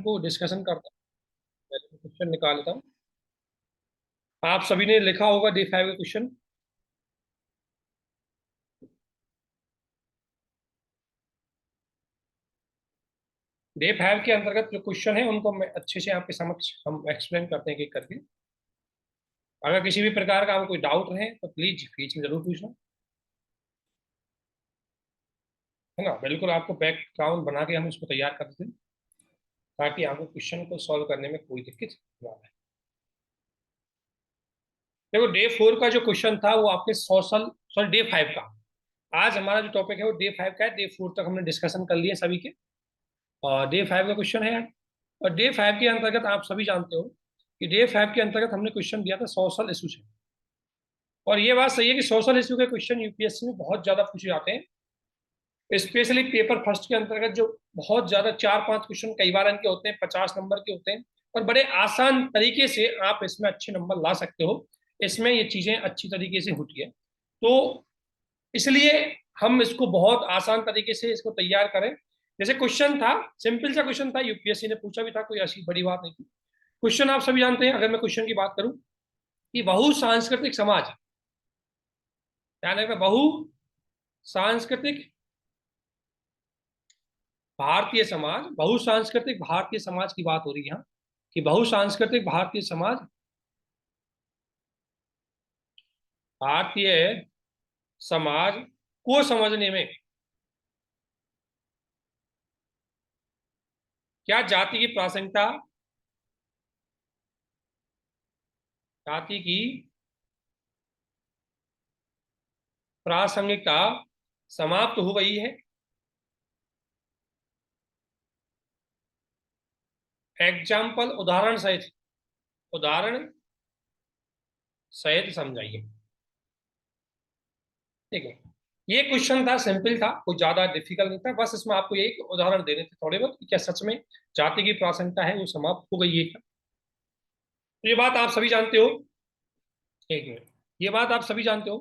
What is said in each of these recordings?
को डिस्कशन करता हूँ। क्वेश्चन निकाल लेता हूँ। आप सभी ने लिखा होगा डे 5 का क्वेश्चन। डे 5 के अंतर्गत जो क्वेश्चन है उनको मैं अच्छे से आपके समक्ष हम एक्सप्लेन करते हैं एक करके। अगर किसी भी प्रकार का आपको कोई डाउट रहे तो प्लीज बीच में जरूर पूछना, है ना। बिल्कुल आपको बैकग्राउंड बना के हम इसको तैयार कर देते हैं ताकि आपको क्वेश्चन को सॉल्व करने में कोई दिक्कत ना आए। देखो डे 4 का जो क्वेश्चन था वो आपके सोशल सॉरी डे 5 का। आज हमारा जो टॉपिक है वो डे 5 का है। डे 4 तक हमने डिस्कशन कर लिए सभी के, और डे 5 का क्वेश्चन है। और डे 5 के अंतर्गत आप सभी जानते हो कि डे 5 के अंतर्गत हमने क्वेश्चन दिया था सोशल इशू से। और ये बात सही है कि सोशल इशू के क्वेश्चन यूपीएससी में बहुत ज्यादा पूछे जाते हैं, स्पेशली पेपर फर्स्ट के अंतर्गत। जो बहुत ज्यादा 4-5 क्वेश्चन कई बार इनके होते हैं, 50 नंबर के होते हैं, और बड़े आसान तरीके से आप इसमें अच्छे नंबर ला सकते हो। इसमें ये चीजें अच्छी तरीके से होती है, तो इसलिए हम इसको बहुत आसान तरीके से इसको तैयार करें। जैसे क्वेश्चन था, सिंपल सा क्वेश्चन था, यूपीएससी ने पूछा भी था, कोई ऐसी बड़ी बात नहीं थी। क्वेश्चन आप सभी जानते हैं। अगर मैं क्वेश्चन की बात करूं कि बहु सांस्कृतिक समाज, ध्यान रखना, बहु सांस्कृतिक भारतीय समाज, बहुसांस्कृतिक भारतीय समाज की बात हो रही है यहाँ, कि बहुसांस्कृतिक भारतीय समाज, भारतीय समाज को समझने में क्या जाति की प्रासंगिकता, जाति की प्रासंगिकता समाप्त हो गई है। एग्जाम्पल, उदाहरण सहित, उदाहरण सहित समझाइए। ठीक है, ये क्वेश्चन था, सिंपल था, कोई ज्यादा डिफिकल्ट नहीं था। बस इसमें आपको एक उदाहरण देने थे थोड़े बहुत कि क्या सच में जाति की प्रासंगिकता है वो समाप्त हो गई है क्या। तो ये बात आप सभी जानते हो। एक मिनट, ये बात आप सभी जानते हो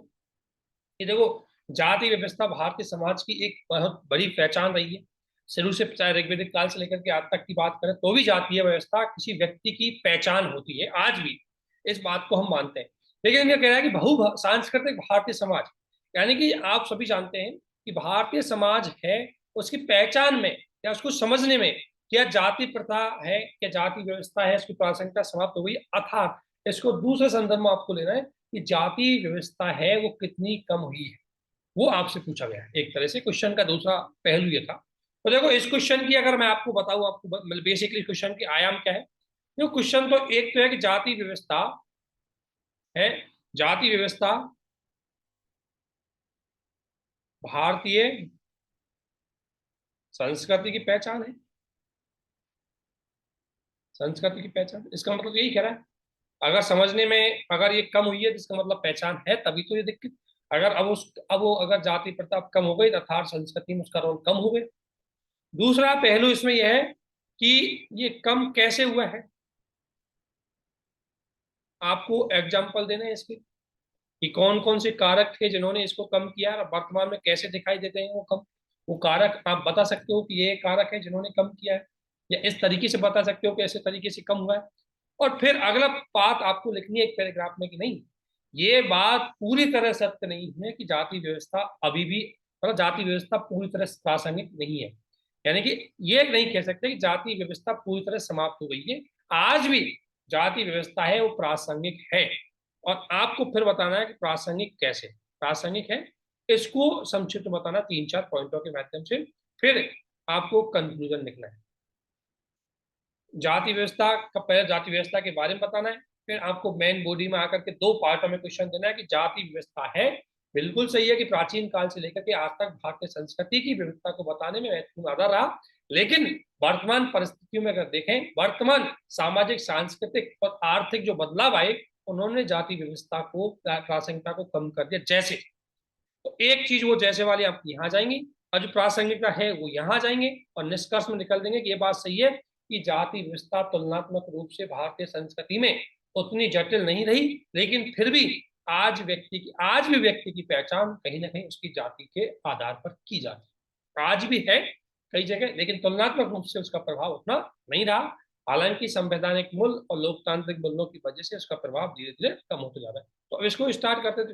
कि देखो, जाति व्यवस्था भारतीय समाज की एक बहुत बड़ी पहचान रही है। शुरू से, चाहे ऋग्वैदिक काल से लेकर के आज तक की बात करें तो भी जातीय व्यवस्था किसी व्यक्ति की पहचान होती है, आज भी इस बात को हम मानते हैं। लेकिन ये कह रहा है कि बहु सांस्कृतिक भारतीय समाज, यानी कि आप सभी जानते हैं कि भारतीय समाज है, उसकी पहचान में या उसको समझने में क्या जाति प्रथा है, क्या जाति व्यवस्था है, उसकी प्रासंगिकता समाप्त हो गई, अर्थात इसको दूसरे संदर्भ में आपको लेना है कि जाति व्यवस्था है वो कितनी कम हुई है, वो आपसे पूछा गया है। एक तरह से क्वेश्चन का दूसरा पहलू ये था। तो देखो, इस क्वेश्चन की अगर मैं आपको बताऊं, आपको मतलब बेसिकली क्वेश्चन के आयाम क्या है। देखो, क्वेश्चन तो एक तो है कि जाति व्यवस्था है, जाति व्यवस्था भारतीय संस्कृति की पहचान है। संस्कृति की पहचान, इसका मतलब यही कह रहा है। अगर समझने में अगर ये कम हुई है तो इसका मतलब पहचान है, तभी तो ये दिक्कत। अगर अब वो अगर जाति प्रथा कम हो गई तो अर्थात संस्कृति में उसका रोल कम हो गया। दूसरा पहलू इसमें यह है कि ये कम कैसे हुआ है, आपको एग्जाम्पल देने हैं इसके कि कौन कौन से कारक थे जिन्होंने इसको कम किया और वर्तमान में कैसे दिखाई देते हैं वो कम। वो कारक आप बता सकते हो कि ये कारक है जिन्होंने कम किया है, या इस तरीके से बता सकते हो कि ऐसे तरीके से कम हुआ है। और फिर अगला बात आपको लिखनी है एक पैराग्राफ में कि नहीं, ये बात पूरी तरह सत्य नहीं है कि जाति व्यवस्था अभी भी, मतलब जाति व्यवस्था पूरी तरह प्रासंगिक नहीं है। यानी कि ये नहीं कह सकते कि जाति व्यवस्था पूरी तरह समाप्त हो गई है, आज भी जाति व्यवस्था है वो प्रासंगिक है। और आपको फिर बताना है कि प्रासंगिक कैसे प्रासंगिक है, इसको संक्षिप्त बताना 3-4 पॉइंटों के माध्यम से, फिर आपको कंक्लूजन लिखना है। जाति व्यवस्था का पहले जाति व्यवस्था के बारे में बताना है, फिर आपको मेन बॉडी में आकर के दो पार्टों में क्वेश्चन देना है कि जाति व्यवस्था है, बिल्कुल सही है कि प्राचीन काल से लेकर के आज तक भारतीय संस्कृति की विविधता को बताने में महत्वपूर्ण आधार रहा। लेकिन वर्तमान परिस्थितियों में अगर देखें, वर्तमान सामाजिक, सांस्कृतिक और आर्थिक जो बदलाव आए, उन्होंने जाति व्यवस्था को, प्रासंगिकता को कम कर दिया। जैसे, तो एक चीज वो जैसे वाली आप यहाँ जाएंगी, और जो प्रासंगिकता है वो यहाँ जाएंगे, और निष्कर्ष में निकल देंगे कि ये बात सही है कि जाति व्यवस्था तुलनात्मक रूप से भारतीय संस्कृति में उतनी जटिल नहीं रही, लेकिन फिर भी आज भी व्यक्ति की पहचान कहीं ना कहीं उसकी जाति के आधार पर की जाती है, आज भी है। कई जगह, लेकिन तुलनात्मक रूप से उसका प्रभाव उतना नहीं रहा। हालांकि संवैधानिक मूल्य और लोकतांत्रिक मूल्यों की वजह से उसका प्रभाव धीरे धीरे कम होते जा रहा है। तो अब इसको स्टार्ट करते थे।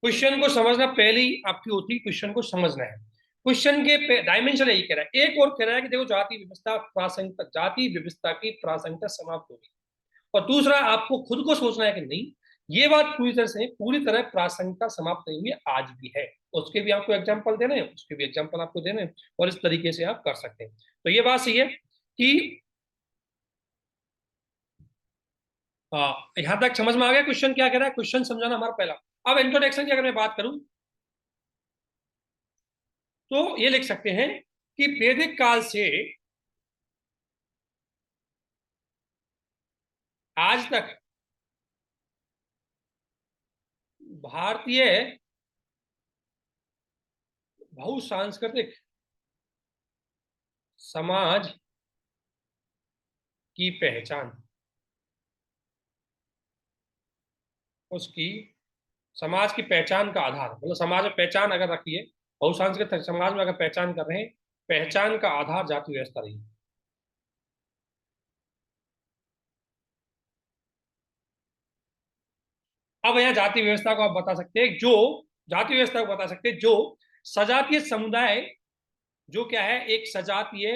क्वेश्चन को समझना पहली आपकी होती है, क्वेश्चन को समझना है। क्वेश्चन के डायमेंशन यही कह रहा है। एक और कह रहा है कि देखो जाति व्यवस्था प्रासंगिकता, जाति व्यवस्था की प्रासंगिकता समाप्त होगी। और दूसरा आपको खुद को सोचना है कि नहीं, ये बात पूरी तरह प्रासंगिकता समाप्त नहीं हुई, आज भी है। उसके भी आपको एग्जाम्पल देने हैं, उसके भी एग्जाम्पल आपको देने हैं, और इस तरीके से आप कर सकते हैं। तो ये बात सही है कि यहां तक समझ में आ गया क्वेश्चन क्या कह रहा है। क्वेश्चन समझाना हमारा पहला। अब इंट्रोडक्शन की अगर मैं बात करूं तो ये लिख सकते हैं कि वैदिक काल से आज तक भारतीय बहुसांस्कृतिक समाज की पहचान, उसकी समाज की पहचान का आधार, मतलब समाज में पहचान अगर रखी है, बहुसांस्कृतिक समाज में अगर पहचान कर रहे हैं, पहचान का आधार जाति व्यवस्था रही। अब यहां जाति व्यवस्था को आप बता सकते हैं, जो जाति व्यवस्था को बता सकते हैं जो सजातीय समुदाय, जो क्या है, एक सजातीय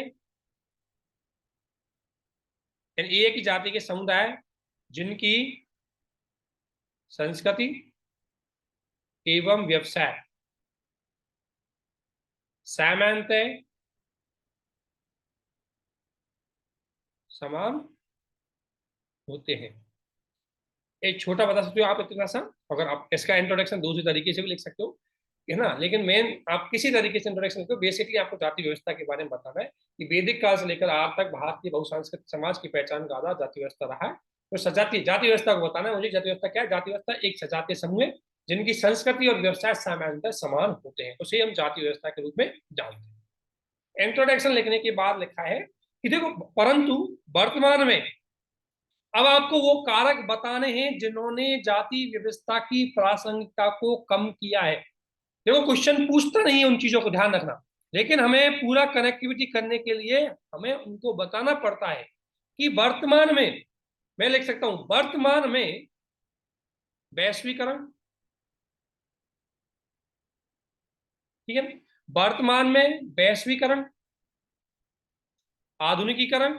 यानी एक ही जाति के समुदाय जिनकी संस्कृति एवं व्यवसाय सामान्यतः समान होते हैं। एक छोटा बता सकते हो आप इतना सा, अगर आप इसका इंट्रोडक्शन दूसरी तरीके से भी लिख सकते हो, है ना, लेकिन मेन आप किसी तरीके से इंट्रोडक्शन लिखो, बेसिकली आपको जाति व्यवस्था के बारे में बताना है कि वैदिक काल से लेकर आज तक भारतीय बहुसांस्कृतिक समाज की पहचान का आधार जाति व्यवस्था रहा है। तो सजातीय जाति व्यवस्था को बताना है मुझे। जाति व्यवस्था क्या है? जाति व्यवस्था एक सजातीय समूह है जिनकी संस्कृति और व्यवसाय सामान्यतः समान होते हैं, उसे हम जाति व्यवस्था के रूप में जानते हैं। इंट्रोडक्शन लिखने के बाद लिखा है कि देखो, परंतु वर्तमान में अब आपको वो कारक बताने हैं जिन्होंने जाति व्यवस्था की प्रासंगिकता को कम किया है। देखो, क्वेश्चन पूछता नहीं है उन चीजों को, ध्यान रखना, लेकिन हमें पूरा कनेक्टिविटी करने के लिए हमें उनको बताना पड़ता है कि वर्तमान में, मैं लिख सकता हूं वर्तमान में वैश्वीकरण, ठीक है, वर्तमान में वैश्वीकरण, आधुनिकीकरण,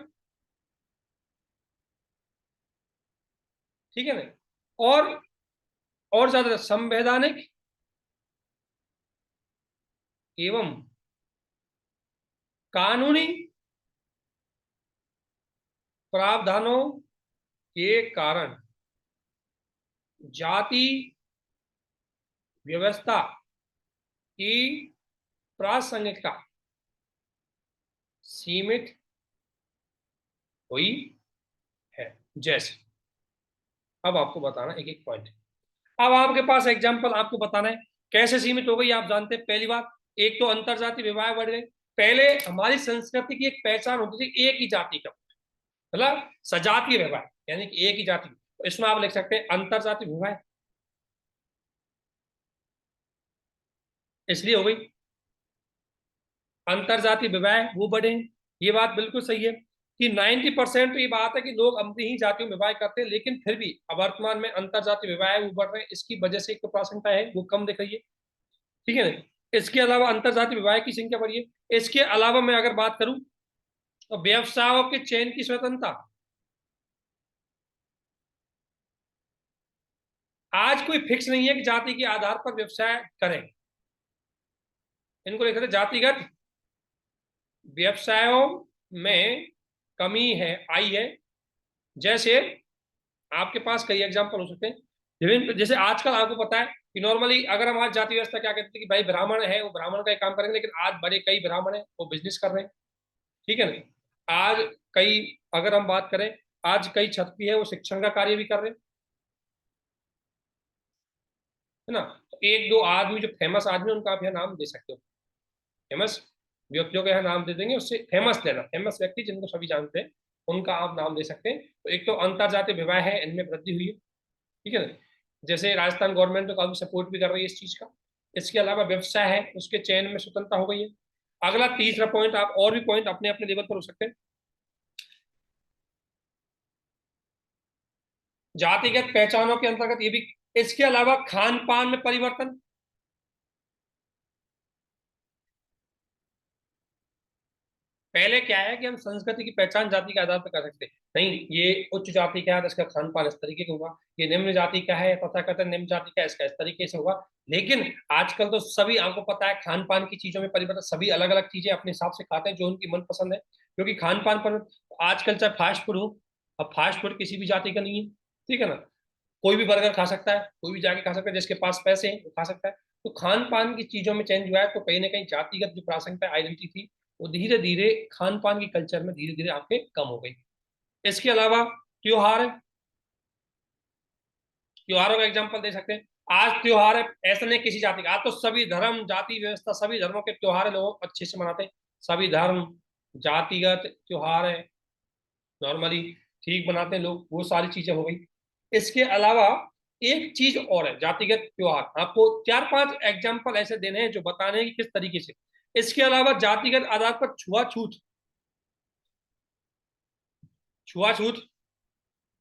ठीक है ना, और और ज्यादा संवैधानिक एवं कानूनी प्रावधानों के कारण जाति व्यवस्था की प्रासंगिकता सीमित हुई है। जैसे, अब आपको बताना एक एक पॉइंट। अब आपके पास एग्जांपल आपको बताना है कैसे सीमित हो गई। आप जानते हैं, पहली बात, एक तो अंतरजातीय विवाह बढ़ गए। पहले हमारी संस्कृति की एक पहचान होती थी एक ही जाति का, मतलब सजातीय विवाह, यानी कि एक ही जाति। तो इसमें आप लिख सकते हैं अंतरजातीय विवाह, इसलिए हो गई अंतरजातीय विवाह, वो बढ़े। ये बात बिल्कुल सही है कि 90% तो ये बात है कि लोग अपनी ही जातियों में विवाह करते हैं, लेकिन फिर भी वर्तमान में अंतरजातीय विवाह वो बढ़ रहे हैं। इसकी वजह से एक तो प्रासंगिकता है वो कम दिख रही है, ठीक है ना। इसके अलावा अंतरजातीय विवाह की संख्या बढ़ी है। इसके अलावा मैं अगर बात करूं तो व्यवसायों के चयन की स्वतंत्रता, आज कोई फिक्स नहीं है कि जाति के आधार पर व्यवसाय करें। इनको लिखते हैं जातिगत व्यवसायों में कमी है, आई है। जैसे आपके पास कई एग्जाम्पल हो सकते हैं विभिन्न, जैसे आजकल आपको पता है कि नॉर्मली अगर हमारी जाति व्यवस्था क्या कहती है कि भाई ब्राह्मण है वो ब्राह्मण का ही काम करेंगे, लेकिन आज बड़े कई ब्राह्मण है वो बिजनेस कर रहे हैं, ठीक है ना। आज कई, अगर हम बात करें, आज कई क्षत्रिय है वो शिक्षण का कार्य भी कर रहे हैं, है ना। तो एक दो आदमी जो फेमस आदमी उनका आप यहाँ नाम दे सकते हो, फेमस व्यक्तियों का यहाँ नाम दे देंगे, उससे फेमस लेना, फेमस व्यक्ति जिनको सभी जानते हैं उनका आप नाम दे सकते हैं। तो एक तो अंतरजातीय विवाह है, इनमें वृद्धि हुई है, ठीक है ना। जैसे राजस्थान गवर्नमेंट तो काफी सपोर्ट भी कर रही है इस चीज का। इसके अलावा व्यवसाय है उसके चयन में स्वतंत्रता हो गई है। अगला तीसरा पॉइंट, आप और भी पॉइंट अपने अपने लेवल पर हो सकते हैं। जातिगत पहचानों के अंतर्गत ये भी, इसके अलावा खान पान में परिवर्तन। पहले क्या है कि हम संस्कृति की पहचान जाति के आधार पर कर सकते हैं, नहीं ये उच्च जाति का है तो इसका खान पान इस तरीके का होगा, ये निम्न जाति का है तथा कथित निम्न जाति का, इसका इस तरीके से होगा। लेकिन आजकल तो सभी, आपको पता है, खान पान की चीजों में परिवर्तन, सभी अलग अलग चीजें अपने हिसाब से खाते हैं जो उनकी मनपसंद है, क्योंकि खान पान पर आजकल चाहे फास्ट फूड हो, अब फास्ट फूड किसी भी जाति का नहीं है, ठीक है ना, कोई भी बर्गर खा सकता है, कोई भी जाके खा सकता है, जिसके पास पैसे हैं वो खा सकता है। तो खान पान की चीजों में चेंज हुआ है, तो कहीं ना कहीं जातिगत जो प्रासंगिकता आइडेंटिटी थी वो धीरे धीरे खान पान की कल्चर में धीरे धीरे आपके कम हो गई। इसके अलावा त्योहार है, त्योहारों का एग्जाम्पल दे सकते हैं। आज त्योहार है, ऐसा नहीं किसी जाति का, आज तो सभी धर्म जाति व्यवस्था सभी धर्मों के त्योहार लोग अच्छे से मनाते हैं, सभी धर्म जातिगत त्योहार है नॉर्मली ठीक बनाते हैं लोग, वो सारी चीजें हो गई। इसके अलावा एक चीज और है, जातिगत त्योहार, आपको चार पांच एग्जाम्पल ऐसे देने हैं जो बताने हैं कि किस तरीके से। इसके अलावा जातिगत आधार पर छुआछूत, छुआछूत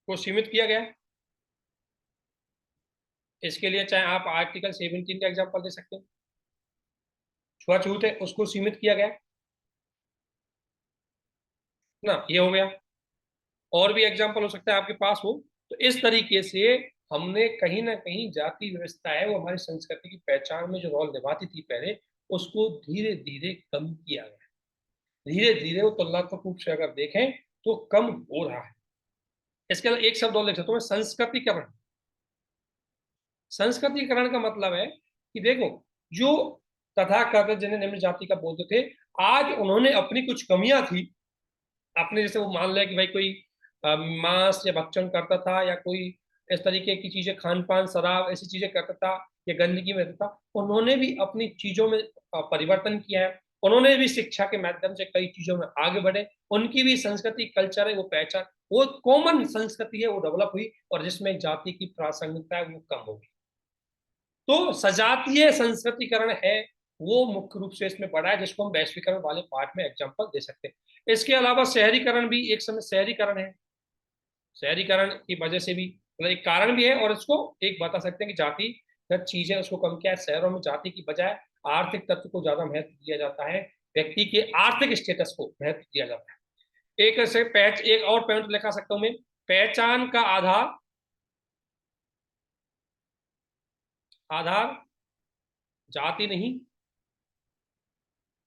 को सीमित किया गया है। इसके लिए चाहे आप आर्टिकल 17 का एग्जाम्पल दे सकते हो, छुआछूत है उसको सीमित किया गया है ना, ये हो गया। और भी एग्जाम्पल हो सकता है आपके पास हो। तो इस तरीके से हमने कहीं ना कहीं जाति व्यवस्था है वो हमारी संस्कृति की पहचान में जो रोल निभाती थी पहले, उसको धीरे धीरे कम किया गया, धीरे धीरे वो तुलनात्मक रूप से अगर देखें तो कम हो रहा है। इसके अलावा एक शब्द और लिख सकता हूँ, संस्कृतिकरण। संस्कृतिकरण का मतलब है कि देखो, जो तथाकथित जिन्हें निम्न जाति का बोलते थे, आज उन्होंने अपनी कुछ कमियां थी अपने, जैसे वो मान लिया कि भाई कोई मांस या भक्षण करता था, या कोई इस तरीके की चीजें, खान पान शराब ऐसी चीजें करता था, या गंदगी में रहता था, उन्होंने भी अपनी चीजों में परिवर्तन किया है, उन्होंने भी शिक्षा के माध्यम से कई चीजों में आगे बढ़े, उनकी भी संस्कृति कल्चर है वो पहचान, वो कॉमन संस्कृति है वो डेवलप हुई, और जिसमें जाति की प्रासंगिकता है वो कम हो गई। तो सजातीय संस्कृतिकरण है वो मुख्य रूप से इसमें पड़ा है, जिसको हम वैश्वीकरण वाले पार्ट में एग्जांपल दे सकते हैं। इसके अलावा शहरीकरण भी एक समय, शहरीकरण है, शहरीकरण की वजह से भी मतलब एक कारण भी है, और इसको एक बता सकते हैं कि जातिगत चीजें उसको कम किया है, शहरों में जाति की बजाय आर्थिक तत्व को ज्यादा महत्व दिया जाता है, व्यक्ति के आर्थिक स्टेटस को महत्व दिया जाता है। एक ऐसे एक और पॉइंट लिखा सकता हूं मैं, पहचान का आधार, आधार जाति नहीं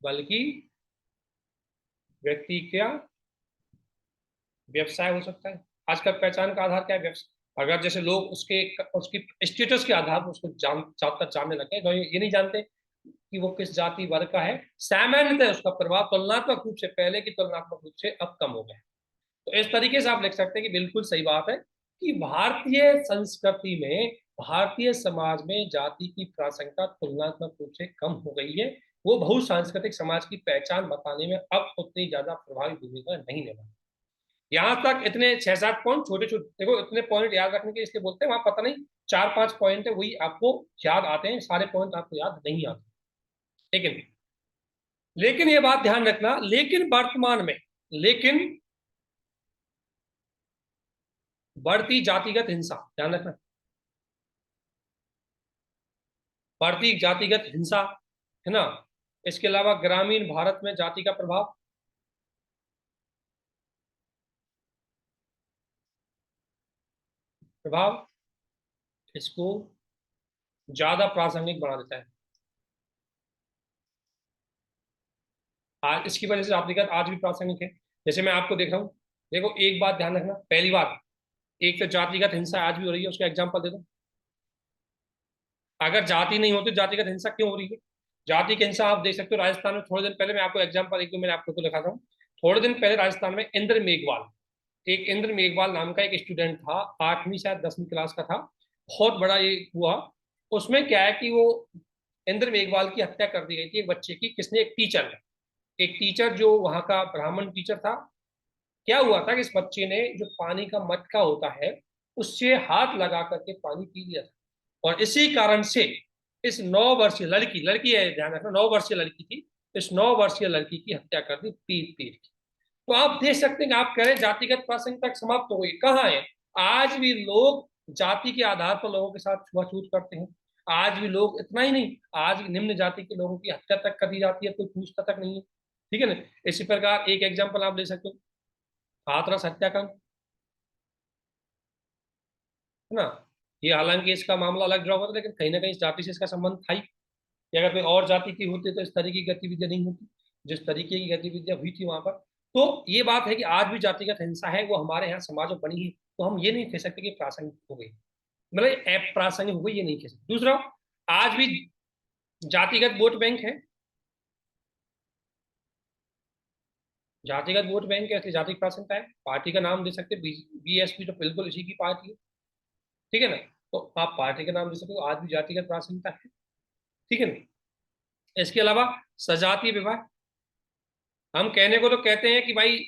बल्कि व्यक्ति का व्यवसाय हो सकता है। आजकल पहचान का आधार क्या है? व्यवसाय। अगर जैसे लोग उसके उसकी स्टेटस के आधार पर उसको जानने लगे, तो ये नहीं जानते कि वो किस जाति वर्ग का है, सामान्यतः उसका प्रभाव तुलनात्मक रूप से, पहले की तुलनात्मक रूप से अब कम हो गया। तो इस तरीके से आप लिख सकते हैं कि बिल्कुल सही बात है कि भारतीय संस्कृति में, भारतीय समाज में जाति की प्रासंगिकता तुलनात्मक रूप से कम हो गई है, वो बहुसांस्कृतिक समाज की पहचान बताने में अब उतनी ज्यादा प्रभावी भूमिका नहीं निभा। यहाँ तक इतने 6-7 पॉइंट छोटे छोटे, देखो इतने पॉइंट याद रखने के इसलिए बोलते हैं, वहां पता नहीं 4-5 पॉइंट है वही आपको याद आते हैं, सारे पॉइंट आपको याद नहीं आते। लेकिन लेकिन ये बात ध्यान रखना, लेकिन वर्तमान में, लेकिन बढ़ती जातिगत हिंसा, ध्यान रखना, बढ़ती जातिगत हिंसा है ना, इसके अलावा ग्रामीण भारत में जाति का प्रभाव, प्रभाव इसको ज्यादा प्रासंगिक बना देता है। आज इसकी वजह से जातिगत आज भी प्रासंगिक है। जैसे मैं आपको देख रहा हूँ, देखो एक बात ध्यान रखना, पहली बात, एक तो जातिगत हिंसा आज भी हो रही है, उसका एग्जाम्पल दे दो। अगर जाति नहीं होती जातिगत हिंसा क्यों हो रही है? जाति की हिंसा आप देख सकते हो राजस्थान में, थोड़े दिन पहले मैं आपको एग्जाम्पल एक दो मैंने आपको तो दिखाता हूँ। थोड़े दिन पहले राजस्थान में इंद्र मेघवाल, एक इंद्र मेघवाल नाम का एक स्टूडेंट था, 8वीं शायद 10वीं क्लास का था, बहुत बड़ा ये हुआ। उसमें क्या है कि वो इंद्र मेघवाल की हत्या कर दी गई थी एक बच्चे की, किसने? एक टीचर ने, एक टीचर जो वहां का ब्राह्मण टीचर था। क्या हुआ था कि इस बच्चे ने जो पानी का मटका होता है उससे हाथ लगा करके पानी पी लिया था, और इसी कारण से इस 9 वर्षीय लड़की, लड़की है ध्यान रखना, 9 वर्षीय लड़की थी, इस 9 वर्षीय लड़की की हत्या कर दी पीट पीट की। तो आप देख सकते हैं कि आप कह रहे हैं जातिगत प्रासंगिकता समाप्त हो गई, कहाँ है? आज भी लोग जाति के आधार पर लोगों के साथ छुआछूत करते हैं। आज भी लोग, इतना ही नहीं, आज निम्न जाति के लोगों की हत्या तक कर दी जाती है, कोई पूछता तक नहीं है। ठीक है ना? इसी प्रकार एक एग्जाम्पल आप ले सकते हो, हाथरस हत्याकांड, है ना? ये हालांकि इसका मामला अलग ड्रॉ होता है, लेकिन कहीं ना कहीं इस जाति से इसका संबंध था ही। कि अगर कोई और जाति की होती तो इस तरीके की गतिविधियां नहीं होती, जिस तरीके की गतिविधियां हुई थी वहां पर। तो ये बात है कि आज भी जातिगत हिंसा है, वो हमारे यहाँ समाज में बनी है, तो हम ये नहीं कह सकते कि प्रासंगिक हो गई, मतलब अप्रासंगिक हो गई, ये नहीं कह सकते। दूसरा, आज भी जातिगत वोट बैंक है। जातिगत वोट बैंक है, इसलिए जाति प्रासंगिकता है। पार्टी का नाम दे सकते, बीएसपी तो बिल्कुल इसी की पार्टी है। ठीक है ना? तो आप पार्टी का नाम दे सकते हो, आज भी जातिगत प्रासंगिकता है। ठीक है ना? इसके अलावा सजातीय विवाह, हम कहने को तो कहते हैं कि भाई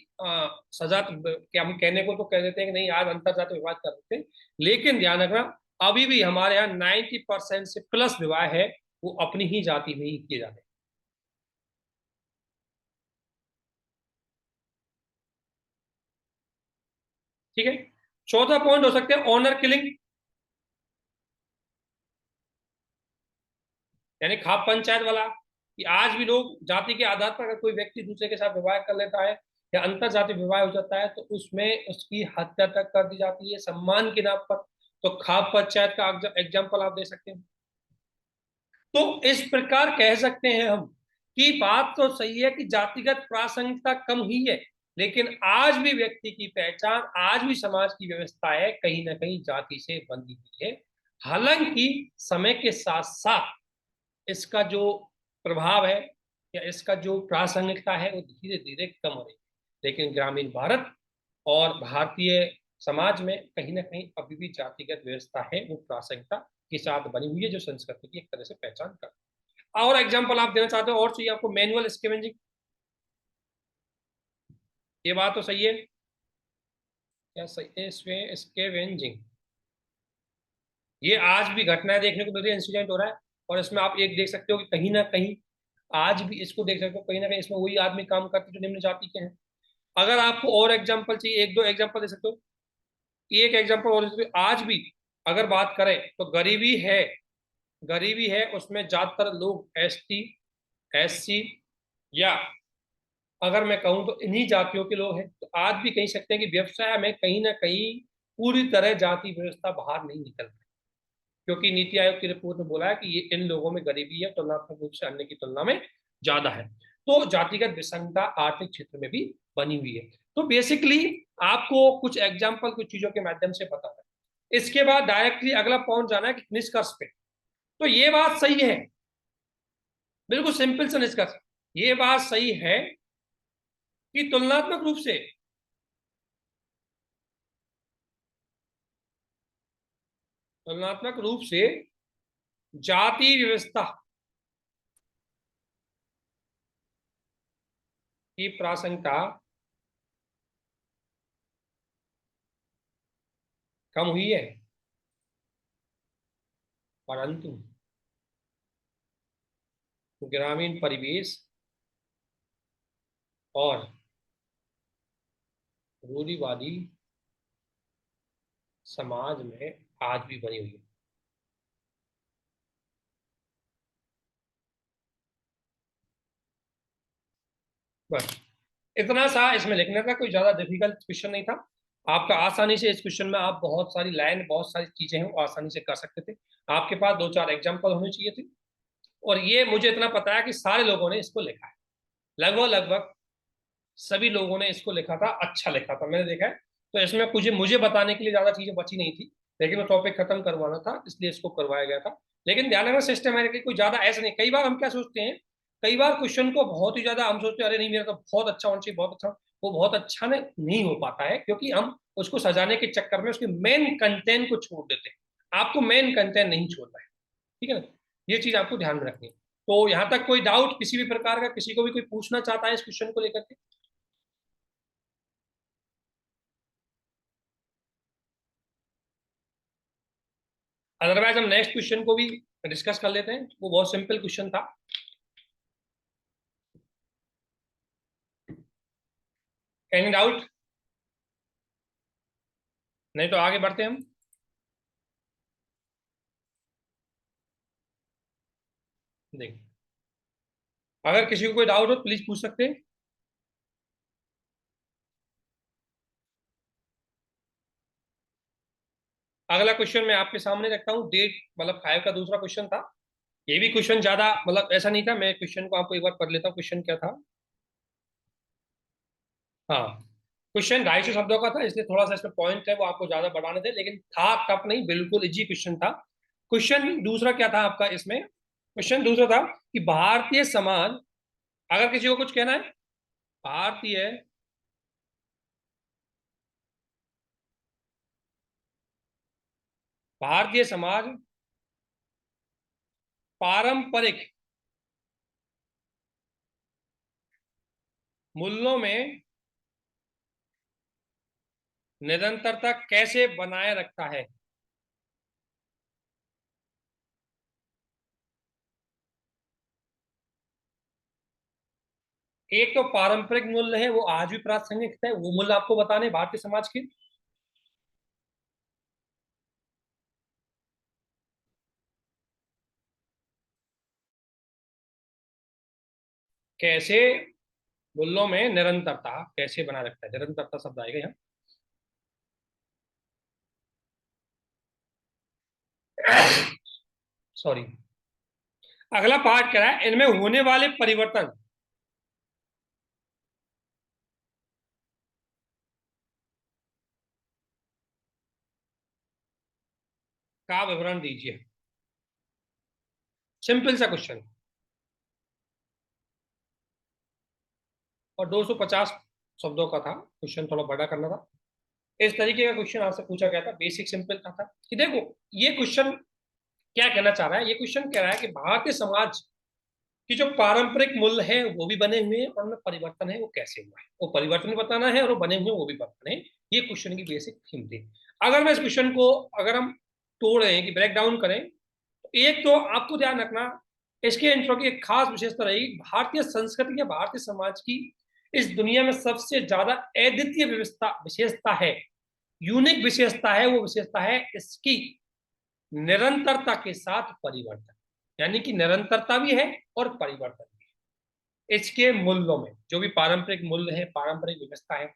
सजा क्या, हम कहने को तो कह देते हैं कि नहीं आज अंतर जाति विवाह कर देते हैं, लेकिन ध्यान रखना, अभी भी हमारे यहाँ 90% से प्लस विवाह है वो अपनी ही जाति में ही किए जाते हैं। ठीक है। चौथा पॉइंट हो सकते हैं ऑनर किलिंग, यानी खाप पंचायत वाला, कि आज भी लोग जाति के आधार पर अगर कोई व्यक्ति दूसरे के साथ विवाह कर लेता है या अंतर जाति विवाह हो जाता है तो उसमें उसकी हत्या तक कर दी जाती है सम्मान के नाम पर। तो खाप पंचायत का एग्जाम्पल आप दे सकते हैं। तो इस प्रकार कह सकते हैं हम कि बात तो सही है कि जातिगत प्रासंगिकता कम हुई है, लेकिन आज भी व्यक्ति की पहचान, आज भी समाज की व्यवस्था है कहीं ना कहीं जाति से बंधी हुई है। हालांकि समय के साथ साथ इसका जो प्रभाव है या इसका जो प्रासंगिकता है वो धीरे धीरे कम हो रही है, लेकिन ग्रामीण भारत और भारतीय समाज में कहीं ना कहीं अभी भी जातिगत व्यवस्था है, वो प्रासंगिकता के साथ बनी हुई है, जो संस्कृति की एक तरह से पहचान कर। और एग्जाम्पल आप देना चाहते हो और चाहिए आपको? मैनुअल स्केवेंजिंग, ये बात तो सही है क्या? सही है, इसमें स्केवेंजिंग ये आज भी घटनाएं देखने को मिल रही है, इंसिडेंट हो रहा है। और इसमें आप एक देख सकते हो कि कहीं ना कहीं आज भी इसको देख सकते हो, कहीं ना कहीं इसमें वही आदमी काम करते जो निम्न जाति के हैं। अगर आपको और एग्जाम्पल चाहिए, एक दो एग्जाम्पल दे सकते हो, एक एग्जाम्पल और दे सकते हो। आज भी अगर बात करें तो गरीबी है, गरीबी है, उसमें ज्यादातर लोग एसटी, एससी, या अगर मैं कहूँ तो इन्हीं जातियों के लोग हैं। तो आज भी कह सकते हैं कि व्यवसाय में कहीं ना कहीं पूरी तरह जाति व्यवस्था बाहर नहीं निकल रही, क्योंकि नीति आयोग की रिपोर्ट में बोला है कि ये इन लोगों में गरीबी है तुलनात्मक रूप से अन्य की तुलना में ज्यादा है। तो जातिगत विसंगता आर्थिक क्षेत्र में भी बनी हुई है। तो बेसिकली आपको कुछ एग्जाम्पल कुछ चीजों के माध्यम से पता है। इसके बाद डायरेक्टली अगला पॉइंट जाना है कि निष्कर्ष पे। तो ये बात सही है, बिल्कुल सिंपल सा निष्कर्ष, ये बात सही है कि तुलनात्मक रूप से जाति व्यवस्था की प्रासंगिकता कम हुई है, परंतु ग्रामीण परिवेश और रूढ़िवादी समाज में आज भी बनी हुई है। बस इतना सा इसमें लिखने का, कोई ज्यादा डिफिकल्ट क्वेश्चन नहीं था। आपका आसानी से इस क्वेश्चन में आप बहुत सारी लाइन, बहुत सारी चीजें हैं वो आसानी से कर सकते थे। आपके पास दो चार एग्जाम्पल होने चाहिए थे। और ये मुझे इतना पता है कि सारे लोगों ने इसको लिखा है, लगभग लगभग सभी लोगों ने इसको लिखा था, अच्छा लिखा था, मैंने देखा है। तो इसमें कुछ मुझे बताने के लिए ज्यादा चीजें बची नहीं थी, लेकिन वो टॉपिक खत्म करवाना था इसलिए इसको करवाया गया था। लेकिन ध्यान रखना सिस्टमैटिक कोई ज्यादा ऐसा नहीं। कई बार हम क्या सोचते हैं, कई बार क्वेश्चन को बहुत ही ज्यादा हम सोचते हैं अरे नहीं मेरा तो बहुत अच्छा होना चाहिए, बहुत अच्छा। वो बहुत अच्छा नहीं हो पाता है, क्योंकि हम उसको सजाने के चक्कर में उसके मेन कंटेंट को छोड़ देते हैं। आपको मेन कंटेंट नहीं छोड़ना है। ठीक है ना? ये चीज आपको ध्यान में रखनी है। तो यहाँ तक कोई डाउट किसी भी प्रकार का, किसी को भी कोई पूछना चाहता है इस क्वेश्चन को लेकर के? अदरवाइज हम नेक्स्ट क्वेश्चन को भी डिस्कस कर लेते हैं, वो बहुत सिंपल क्वेश्चन था। Any doubt? नहीं तो आगे बढ़ते हैं हम। देखिए, अगर किसी को कोई डाउट हो प्लीज पूछ सकते हैं। अगला क्वेश्चन मैं आपके सामने रखता हूँ, डेट मतलब 5 का दूसरा क्वेश्चन था। ये भी क्वेश्चन ज्यादा मतलब ऐसा नहीं था, मैं क्वेश्चन को आपको एक बार पढ़ लेता हूँ, क्वेश्चन क्या था। हाँ, क्वेश्चन 250 शब्दों का था, इसलिए थोड़ा सा इसमें पॉइंट है वो आपको ज्यादा बढ़ाने थे, लेकिन था टफ नहीं, बिल्कुल इजी क्वेश्चन था। क्वेश्चन दूसरा क्या था आपका इसमें? क्वेश्चन दूसरा था कि भारतीय समाज, अगर किसी को कुछ कहना है, भारतीय भारतीय समाज पारंपरिक मूल्यों में निरंतरता कैसे बनाए रखता है। एक तो पारंपरिक मूल्य है वो आज भी प्रासंगिक है, वो मूल्य आपको बताने भारतीय समाज के। कैसे मूल्यों में निरंतरता कैसे बनाए रखता है, निरंतरता शब्द आएगा यहाँ। सॉरी। अगला पार्ट क्या है, इनमें होने वाले परिवर्तन का विवरण दीजिए। सिंपल सा क्वेश्चन, और 250 शब्दों का था क्वेश्चन, थोड़ा बड़ा करना था। इस तरीके का क्वेश्चन आपसे पूछा गया था, बेसिक सिंपल था कि देखो ये क्वेश्चन क्या कहना चाह रहा है। ये क्वेश्चन कह रहा है कि भारतीय समाज की जो पारंपरिक मूल्य है वो भी बने हुए हैं, और उनमें परिवर्तन है वो कैसे हुआ है, वो परिवर्तन भी बताना है, और वो बने हुए वो भी बताना है। ये क्वेश्चन की बेसिक थीम थी। अगर मैं इस क्वेश्चन को, अगर हम तोड़े कि ब्रेक डाउन करें, तो एक तो आपको ध्यान रखना, इसके इंट्रो की एक खास विशेषता रहेगी, भारतीय संस्कृति या भारतीय समाज की इस दुनिया में सबसे ज्यादा अद्वितीय विशेषता विशेषता है, यूनिक विशेषता है, वो विशेषता है इसकी निरंतरता के साथ परिवर्तन। यानी कि निरंतरता भी है और परिवर्तन भी है इसके मूल्यों में, जो भी पारंपरिक मूल्य है, पारंपरिक व्यवस्था है।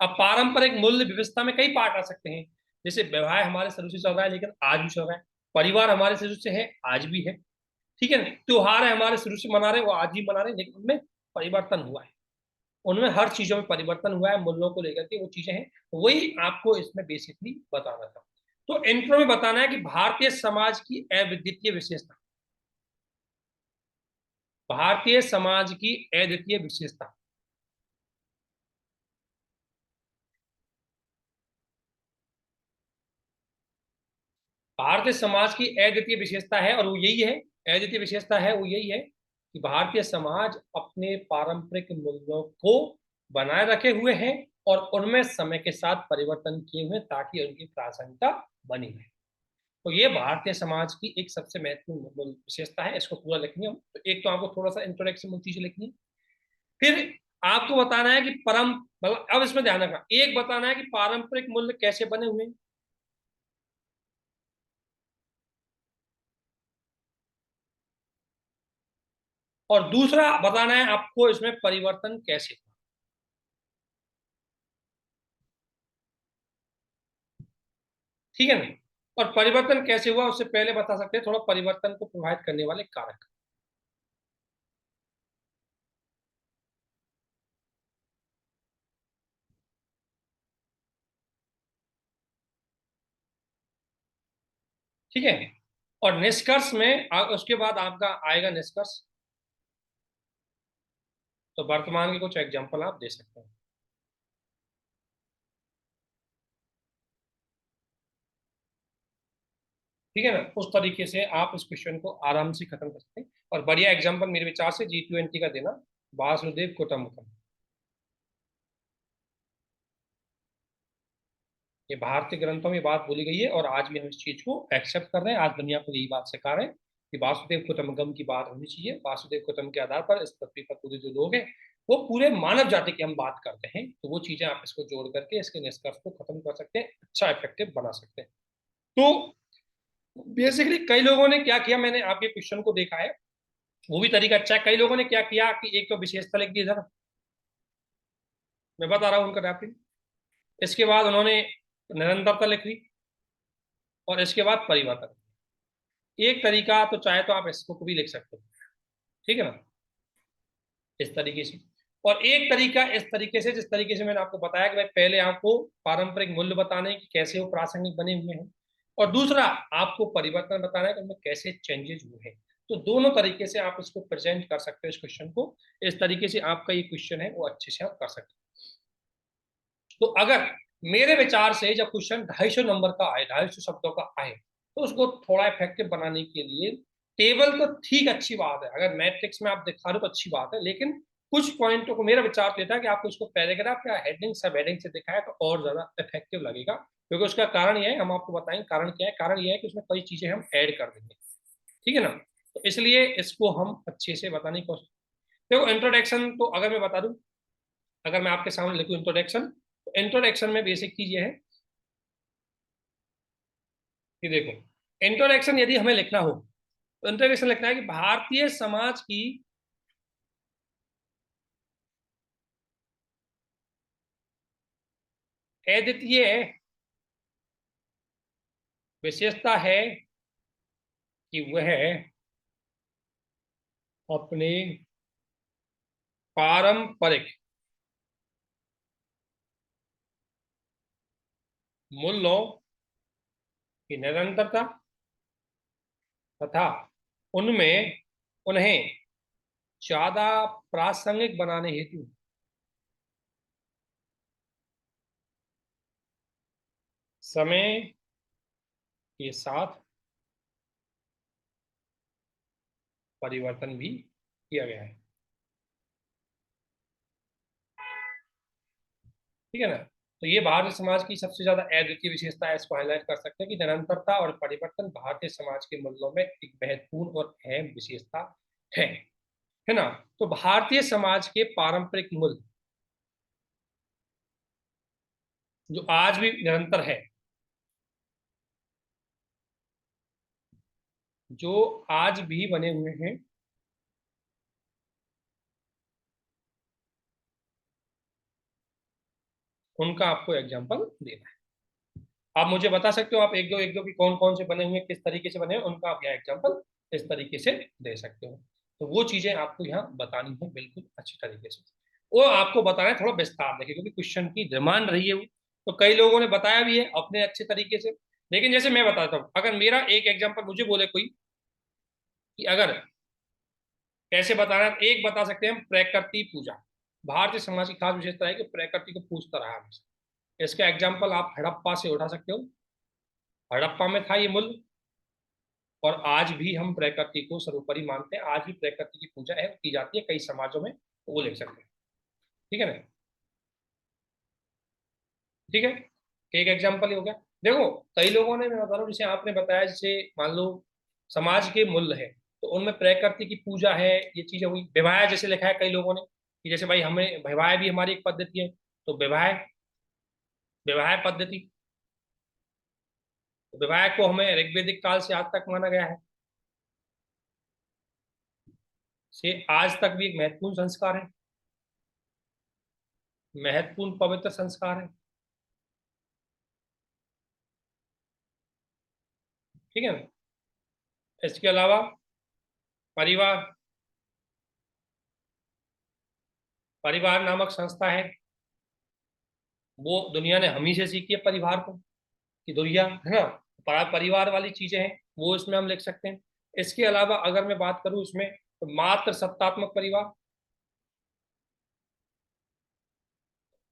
अब पारंपरिक मूल्य व्यवस्था में कई पार्ट आ सकते हैं, जैसे व्यवहार हमारे शुरू से चल रहा है लेकिन आज भी चल रहा है, परिवार हमारे शुरू से है आज भी है, ठीक है ना, त्योहार है हमारे शुरू से मना रहे हैं वो आज भी मना रहे हैं, लेकिन उनमें परिवर्तन हुआ है, उनमें हर चीजों में परिवर्तन हुआ है, मूल्यों को लेकर के वो चीजें हैं, वही आपको इसमें बेसिकली बताना था। तो इंट्रो में बताना है कि भारतीय समाज की अद्वितीय विशेषता, भारतीय समाज की अद्वितीय विशेषता, भारतीय समाज की अद्वितीय विशेषता है, और वो यही है, अद्वितीय विशेषता है वो यही है कि भारतीय समाज अपने पारंपरिक मूल्यों को बनाए रखे हुए हैं, और उनमें समय के साथ परिवर्तन किए हुए ताकि उनकी प्रासंगिकता बनी रहे। तो ये भारतीय समाज की एक सबसे महत्वपूर्ण विशेषता है, इसको पूरा लिखनी है। तो एक तो आपको थोड़ा सा इंट्रोडक्शन चीजें लिखनी है, फिर आपको बताना है कि परम मतलब, अब इसमें ध्यान रखना, एक बताना है कि पारंपरिक मूल्य कैसे बने हुए हैं, और दूसरा बताना है आपको इसमें परिवर्तन कैसे हुआ। ठीक है ना? और परिवर्तन कैसे हुआ उससे पहले बता सकते हैं थोड़ा परिवर्तन को प्रभावित करने वाले कारक। ठीक है, और निष्कर्ष में उसके बाद आपका आएगा निष्कर्ष। तो वर्तमान के कुछ एग्जांपल आप दे सकते हैं। ठीक है ना, उस तरीके से आप इस क्वेश्चन को आराम से खत्म कर सकते हैं, और बढ़िया एग्जांपल मेरे विचार से G20 का देना, वासुदेव कुटुंबकम। ये भारतीय ग्रंथों में बात बोली गई है, और आज भी हम इस चीज को एक्सेप्ट कर रहे हैं, आज दुनिया को यही बात सिखा रहे हैं कि वासुदेव कुटुंबकम की बात होनी चाहिए, वासुदेव कुटुंब के आधार पर इस पृथ्वी पर पूरे जो लोग हैं वो पूरे मानव जाति की हम बात करते हैं, तो वो चीजें आप इसको जोड़ करके इसके निष्कर्ष को खत्म कर सकते हैं, अच्छा इफेक्टिव बना सकते हैं। तो बेसिकली कई लोगों ने क्या किया, मैंने आपके क्वेश्चन को देखा है, वो भी तरीका अच्छा है। कई लोगों ने क्या किया कि एक तो विशेषता लिख दी, जरा मैं बता रहा हूँ उनका रैपिंग। इसके बाद उन्होंने निरंतरता लिख ली, और इसके बाद परिवर्तन। एक तरीका तो चाहे तो आप इसको भी लिख सकते हो, ठीक है ना, इस तरीके से। और एक तरीका इस तरीके से, जिस तरीके से मैंने आपको बताया कि भाई पहले आपको पारंपरिक मूल्य बताने की कैसे वो प्रासंगिक बने हुए हैं, और दूसरा आपको परिवर्तन बताना है कि उनमें कैसे चेंजेस हुए हैं। तो दोनों तरीके से आप इसको प्रेजेंट कर सकते हो इस क्वेश्चन को। इस तरीके से आपका ये क्वेश्चन है वो अच्छे से आप कर सकते हो। तो अगर मेरे विचार से जब क्वेश्चन 250 नंबर का आए, 250 शब्दों का आए, तो उसको थोड़ा इफेक्टिव बनाने के लिए टेबल तो ठीक अच्छी बात है, अगर मैट्रिक्स में आप दिखा रहे हो तो अच्छी बात है, लेकिन कुछ पॉइंटों को मेरा विचार देता है कि आपको इसको पैराग्राफ या हेडिंग सब हेडिंग से दिखाया तो और ज्यादा इफेक्टिव लगेगा। क्योंकि उसका कारण यह है, हम आपको बताएंगे कारण क्या है। कारण यह है कि उसमें कई चीजें हम ऐड कर देंगे, ठीक है ना। तो इसलिए इसको हम अच्छे से बताने की कोशिश। देखो इंट्रोडक्शन तो अगर मैं बता दूं, अगर मैं आपके सामने लिखूं इंट्रोडक्शन, तो इंट्रोडक्शन में बेसिक चीज ये है कि देखो, इंट्रोडक्शन यदि हमें लिखना हो तो इंट्रोडक्शन लिखना है कि भारतीय समाज की अद्वितीय विशेषता है कि वह अपने पारंपरिक मूल्यों की निरंतरता तथा उनमें उन्हें ज्यादा प्रासंगिक बनाने हेतु समय के साथ परिवर्तन भी किया गया है, ठीक है ना। तो ये भारतीय समाज की सबसे ज्यादा अद्वितीय विशेषता है, इसको हाईलाइट कर सकते हैं कि निरंतरता और परिवर्तन भारतीय समाज के मूल्यों में एक महत्वपूर्ण और अहम विशेषता है ना। तो भारतीय समाज के पारंपरिक मूल्य जो आज भी निरंतर है, जो आज भी बने हुए हैं, उनका आपको एग्जाम्पल देना है। आप मुझे बता सकते हो, आप एक दो की कौन कौन से बने हुए हैं, किस तरीके से बने हैं, उनका आप यहाँ एग्जाम्पल इस तरीके से दे सकते हो। तो वो चीजें आपको यहाँ बतानी है बिल्कुल अच्छी तरीके से। वो आपको बताना है थोड़ा विस्तार देखिए, क्योंकि क्वेश्चन की डिमांड रही है वो। तो कई लोगों ने बताया भी है अपने अच्छे तरीके से, लेकिन जैसे मैं बताता हूँ, अगर मेरा एक एग्जाम्पल मुझे बोले कोई कि अगर कैसे बताना है, एक बता सकते हैं हम, प्रकृति पूजा। भारतीय समाज की खास विशेषता है कि प्रकृति को पूजता रहा है हमेशा। इसका एग्जाम्पल आप हड़प्पा से उठा सकते हो। हड़प्पा में था ये मूल्य, और आज भी हम प्रकृति को सर्वोपरि मानते हैं, आज भी प्रकृति की पूजा है की जाती है कई समाजों में, तो वो लिख सकते हैं, ठीक है ना। ठीक है, एक एग्जाम्पल ही हो गया। देखो कई लोगों ने, मैं बता रहा हूँ, जैसे आपने बताया, जैसे मान लो समाज के मूल्य है, तो उनमें प्रकृति की पूजा है, ये चीजें हुई। विवाह जैसे लिखा है कई लोगों ने कि जैसे भाई हमें विवाह भी हमारी एक पद्धति है, तो विवाह विवाह पद्धति, तो विवाह को हमें ऋग्वैदिक काल से आज तक माना गया है, से आज तक भी एक महत्वपूर्ण संस्कार है, महत्वपूर्ण पवित्र संस्कार है, ठीक है ना। इसके अलावा परिवार, परिवार नामक संस्था है, वो दुनिया ने हम ही से सीखी है परिवार को, कि दुनिया है ना, परिवार वाली चीजें हैं, वो इसमें हम लिख सकते हैं। इसके अलावा अगर मैं बात करूं इसमें, तो मात्र सत्तात्मक परिवार,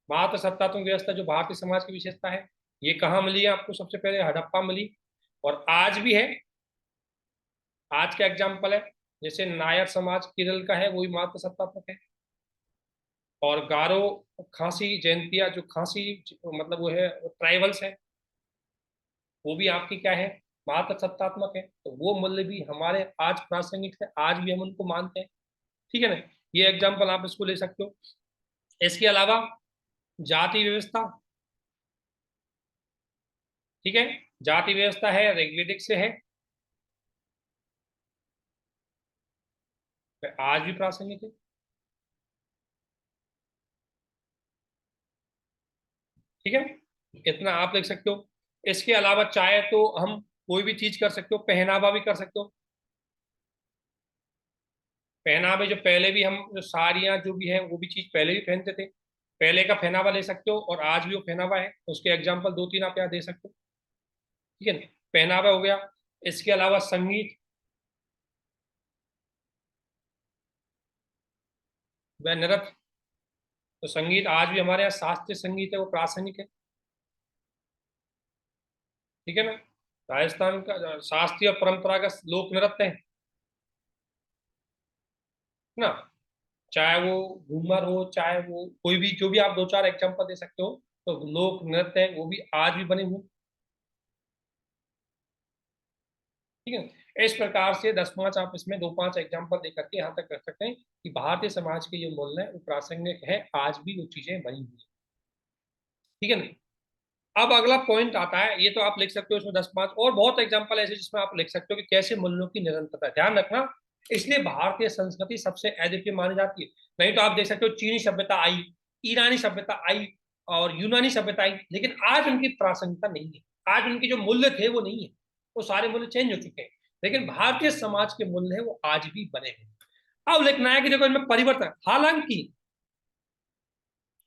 मात्र सत्तात्मक व्यवस्था जो भारतीय समाज की विशेषता है, ये कहाँ मिली है आपको, सबसे पहले हड़प्पा मिली, और आज भी है। आज का एग्जाम्पल है, जैसे नायर समाज केरल का है, वो भी मात्र सत्तात्मक है। और गारो, खासी जयंतिया, जो खासी मतलब वो है ट्राइबल्स है, वो भी आपकी क्या है, मात्र सत्तात्मक है। तो वो मूल्य भी हमारे आज प्रासंगिक है, आज भी हम उनको मानते हैं, ठीक है ना। ये एग्जाम्पल आप इसको ले सकते हो। इसके अलावा जाति व्यवस्था, ठीक है, जाति व्यवस्था है, ऋग्वेदिक से है, आज भी प्रासंगिक है। ठीक है, इतना आप लिख सकते हो। इसके अलावा चाहे तो हम कोई भी चीज कर सकते हो, पहनावा भी कर सकते हो। पहनावे जो पहले भी हम, जो साड़ियाँ जो भी है वो भी चीज पहले भी पहनते थे, पहले का पहनावा ले सकते हो, और आज भी वो पहनावा है, उसके एग्जाम्पल दो तीन आप यहाँ दे सकते हो। ठीक है ना, पहनावा हो गया। इसके अलावा संगीत व नृत्य, तो संगीत आज भी हमारे यहाँ शास्त्रीय संगीत है वो प्रासंगिक है। ठीक है ना, राजस्थान का शास्त्रीय परंपरागत लोक नृत्य है ना, चाहे वो घूमर हो, चाहे वो कोई भी, जो भी आप दो चार एग्जांपल दे सकते हो, तो लोक नृत्य है वो भी आज भी बने हुए। ठीक है, इस प्रकार से 10 5 आप इसमें दो पांच एग्जांपल दे करके यहाँ तक कर सकते हैं कि भारतीय समाज के जो मूल्य है वो प्रासंगिक है, आज भी वो चीजें बनी हुई है। ठीक है ना, अब अगला पॉइंट आता है, ये तो आप लिख सकते हो इसमें 10 5 और बहुत एग्जांपल ऐसे जिसमें आप लिख सकते हो कि कैसे मूल्यों की निरंतरता है। ध्यान रखना, इसलिए भारतीय संस्कृति सबसे अद्वितीय मानी जाती है। नहीं तो आप देख सकते हो चीनी सभ्यता आई, ईरानी सभ्यता आई, और यूनानी सभ्यता आई, लेकिन आज उनकी प्रासंगिकता नहीं है, आज उनके जो मूल्य थे वो नहीं है, वो सारे मूल्य चेंज हो चुके हैं। लेकिन भारतीय समाज के मूल्य है वो आज भी बने हैं। अब लिखना है कि देखो इनमें परिवर्तन, हालांकि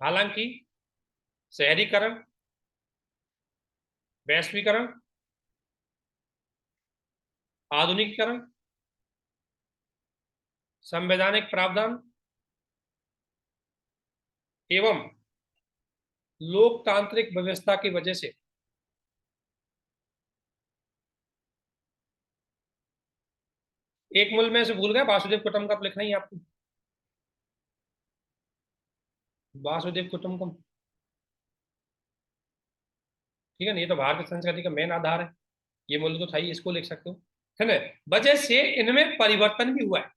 हालांकि शहरीकरण, वैश्वीकरण, आधुनिकीकरण, संवैधानिक प्रावधान एवं लोकतांत्रिक व्यवस्था की वजह से एक मूल में से भूल गए, वासुदेव कुटुंबकम लिखना ही आपको, वासुदेव कुटुंबकम। ठीक है ना, ये तो भारतीय संस्कृति का मेन आधार है, ये मूल्य तो था ही, इसको लिख सकते हो। है ना, वजह से इनमें परिवर्तन भी हुआ है,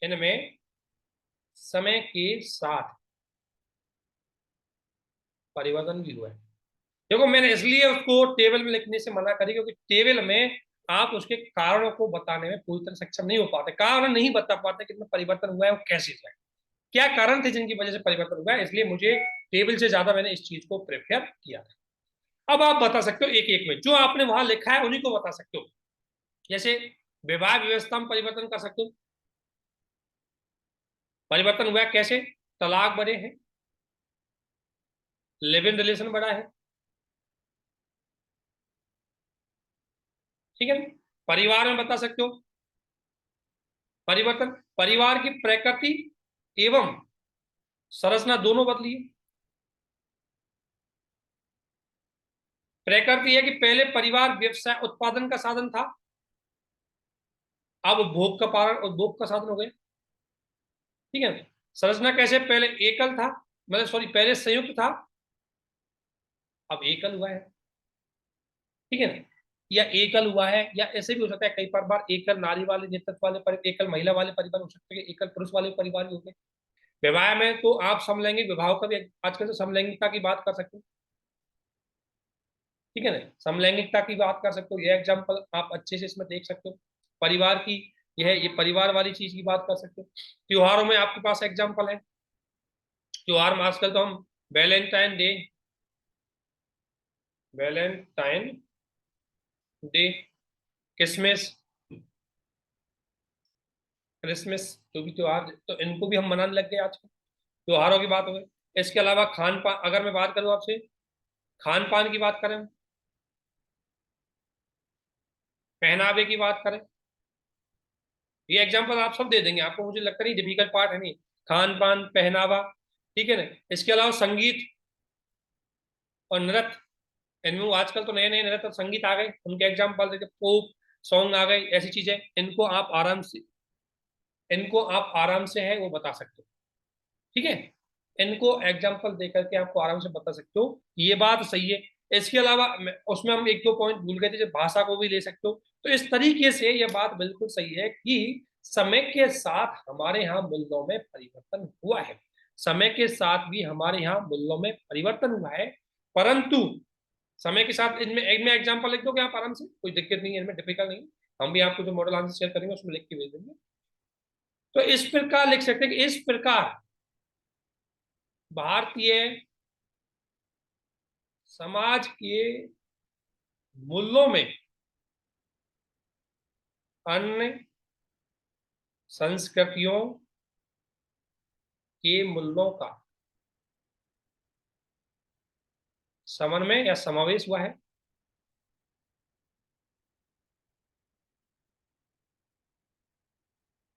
इनमें समय के साथ परिवर्तन भी हुआ है। देखो मैंने इसलिए उसको टेबल में लिखने से मना करी, क्योंकि टेबल में आप उसके कारणों को बताने में पूरी तरह सक्षम नहीं हो पाते, कारण नहीं बता पाते कि इनमें परिवर्तन हुआ है वो कैसे हुआ है, क्या कारण थे जिनकी वजह से परिवर्तन हुआ है, इसलिए मुझे टेबल से ज्यादा मैंने इस चीज को प्रेफर किया था। अब आप बता सकते हो एक एक में, जो आपने वहां लिखा है उन्हीं को बता सकते हो। जैसे विवाह व्यवस्था में परिवर्तन कर सकते हो, परिवर्तन हुआ है कैसे, तलाक बढ़े हैं, लिव इन रिलेशन बढ़ा है। ठीक है, परिवार में बता सकते हो परिवर्तन, परिवार की प्रकृति एवं संरचना दोनों बदली है। प्रकृति है कि पहले परिवार व्यवसाय उत्पादन का साधन था, अब भोग का पारण और भोग का साधन हो गया। ठीक है, संरचना कैसे, पहले एकल था, मतलब सॉरी पहले संयुक्त था, अब एकल हुआ है। ठीक है ना, या एकल हुआ है, या ऐसे भी हो सकता है कई बार एकल नारी वाले नेतृत्व वाले एकल महिला वाले परिवार हो सकते हैं, एकल पुरुष वाले परिवार भी होते हैं। विवाह में तो आप समलैंगिक विवाह का भी आजकल तो समलैंगिकता की बात कर सकते हो। ठीक है ना, समलैंगिकता की बात कर सकते हो, ये एग्जाम्पल आप अच्छे से इसमें देख सकते हो। परिवार की, यह ये परिवार वाली चीज की बात कर सकते हो। त्योहारों में आपके पास एग्जाम्पल है, त्योहार में आजकल तो हम Valentine day, Valentine day, Christmas, Christmas, जो भी त्योहार, तो इनको भी हम मनाने लग गए आजकल, त्योहारों की बात हो गई। इसके अलावा खान पान, अगर मैं बात करूं आपसे, खान पान की बात करें, पहनावे की बात करें, ये एग्जांपल आप सब दे देंगे, आपको मुझे लगता नहीं डिफिकल्ट पार्ट है नहीं, खान पान पहनावा। ठीक है ना, इसके अलावा संगीत और नृत्य, इनमें आजकल तो नए नए नृत्य और संगीत आ गए, उनके एग्जाम्पल जैसे पोप सॉन्ग आ गए, ऐसी चीजें, इनको आप आराम से है वो बता सकते हो। ठीक है, इनको एग्जाम्पल दे करके आपको आराम से बता सकते हो, ये बात सही है। इसके अलावा उसमें हम एक दो पॉइंट भूल गए थे, जब भाषा को भी ले सकते हो, तो इस तरीके से ये बात बिल्कुल सही है कि समय के साथ हमारे यहाँ मूल्यों में परिवर्तन हुआ है, समय के साथ भी हमारे यहाँ मूल्यों में परिवर्तन हुआ है, परंतु समय के साथ इनमें एक में एग्जांपल लिख दोगे आप आराम से, कोई दिक्कत नहीं है, इनमें डिफिकल्ट नहीं है। हम भी आपको जो मॉडल आंसर शेयर करेंगे उसमें लिख के भेज देंगे। तो इस प्रकार लिख सकते हैं कि इस प्रकार भारतीय समाज के मूल्यों में अन्य संस्कृतियों के मूल्यों का समन्वय या समावेश हुआ है।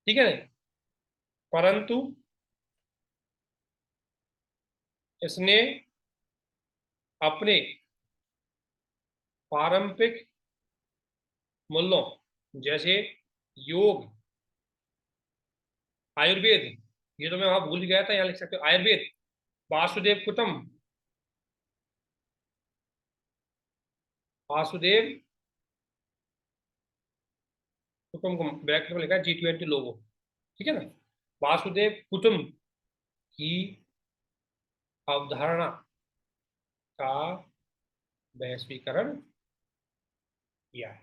ठीक है, परंतु इसने अपने पारंपरिक मूल्यों जैसे योग, आयुर्वेद, ये तो मैं वहां भूल गया था, यहाँ लिख सकते हो आयुर्वेद, वासुदेव कुटुंब, वासुदेव कुटुंब को ब्रैकेट में लिखा है G20 लोगो, ठीक है ना, वासुदेव कुटुंब की अवधारणा का वैश्वीकरण किया है।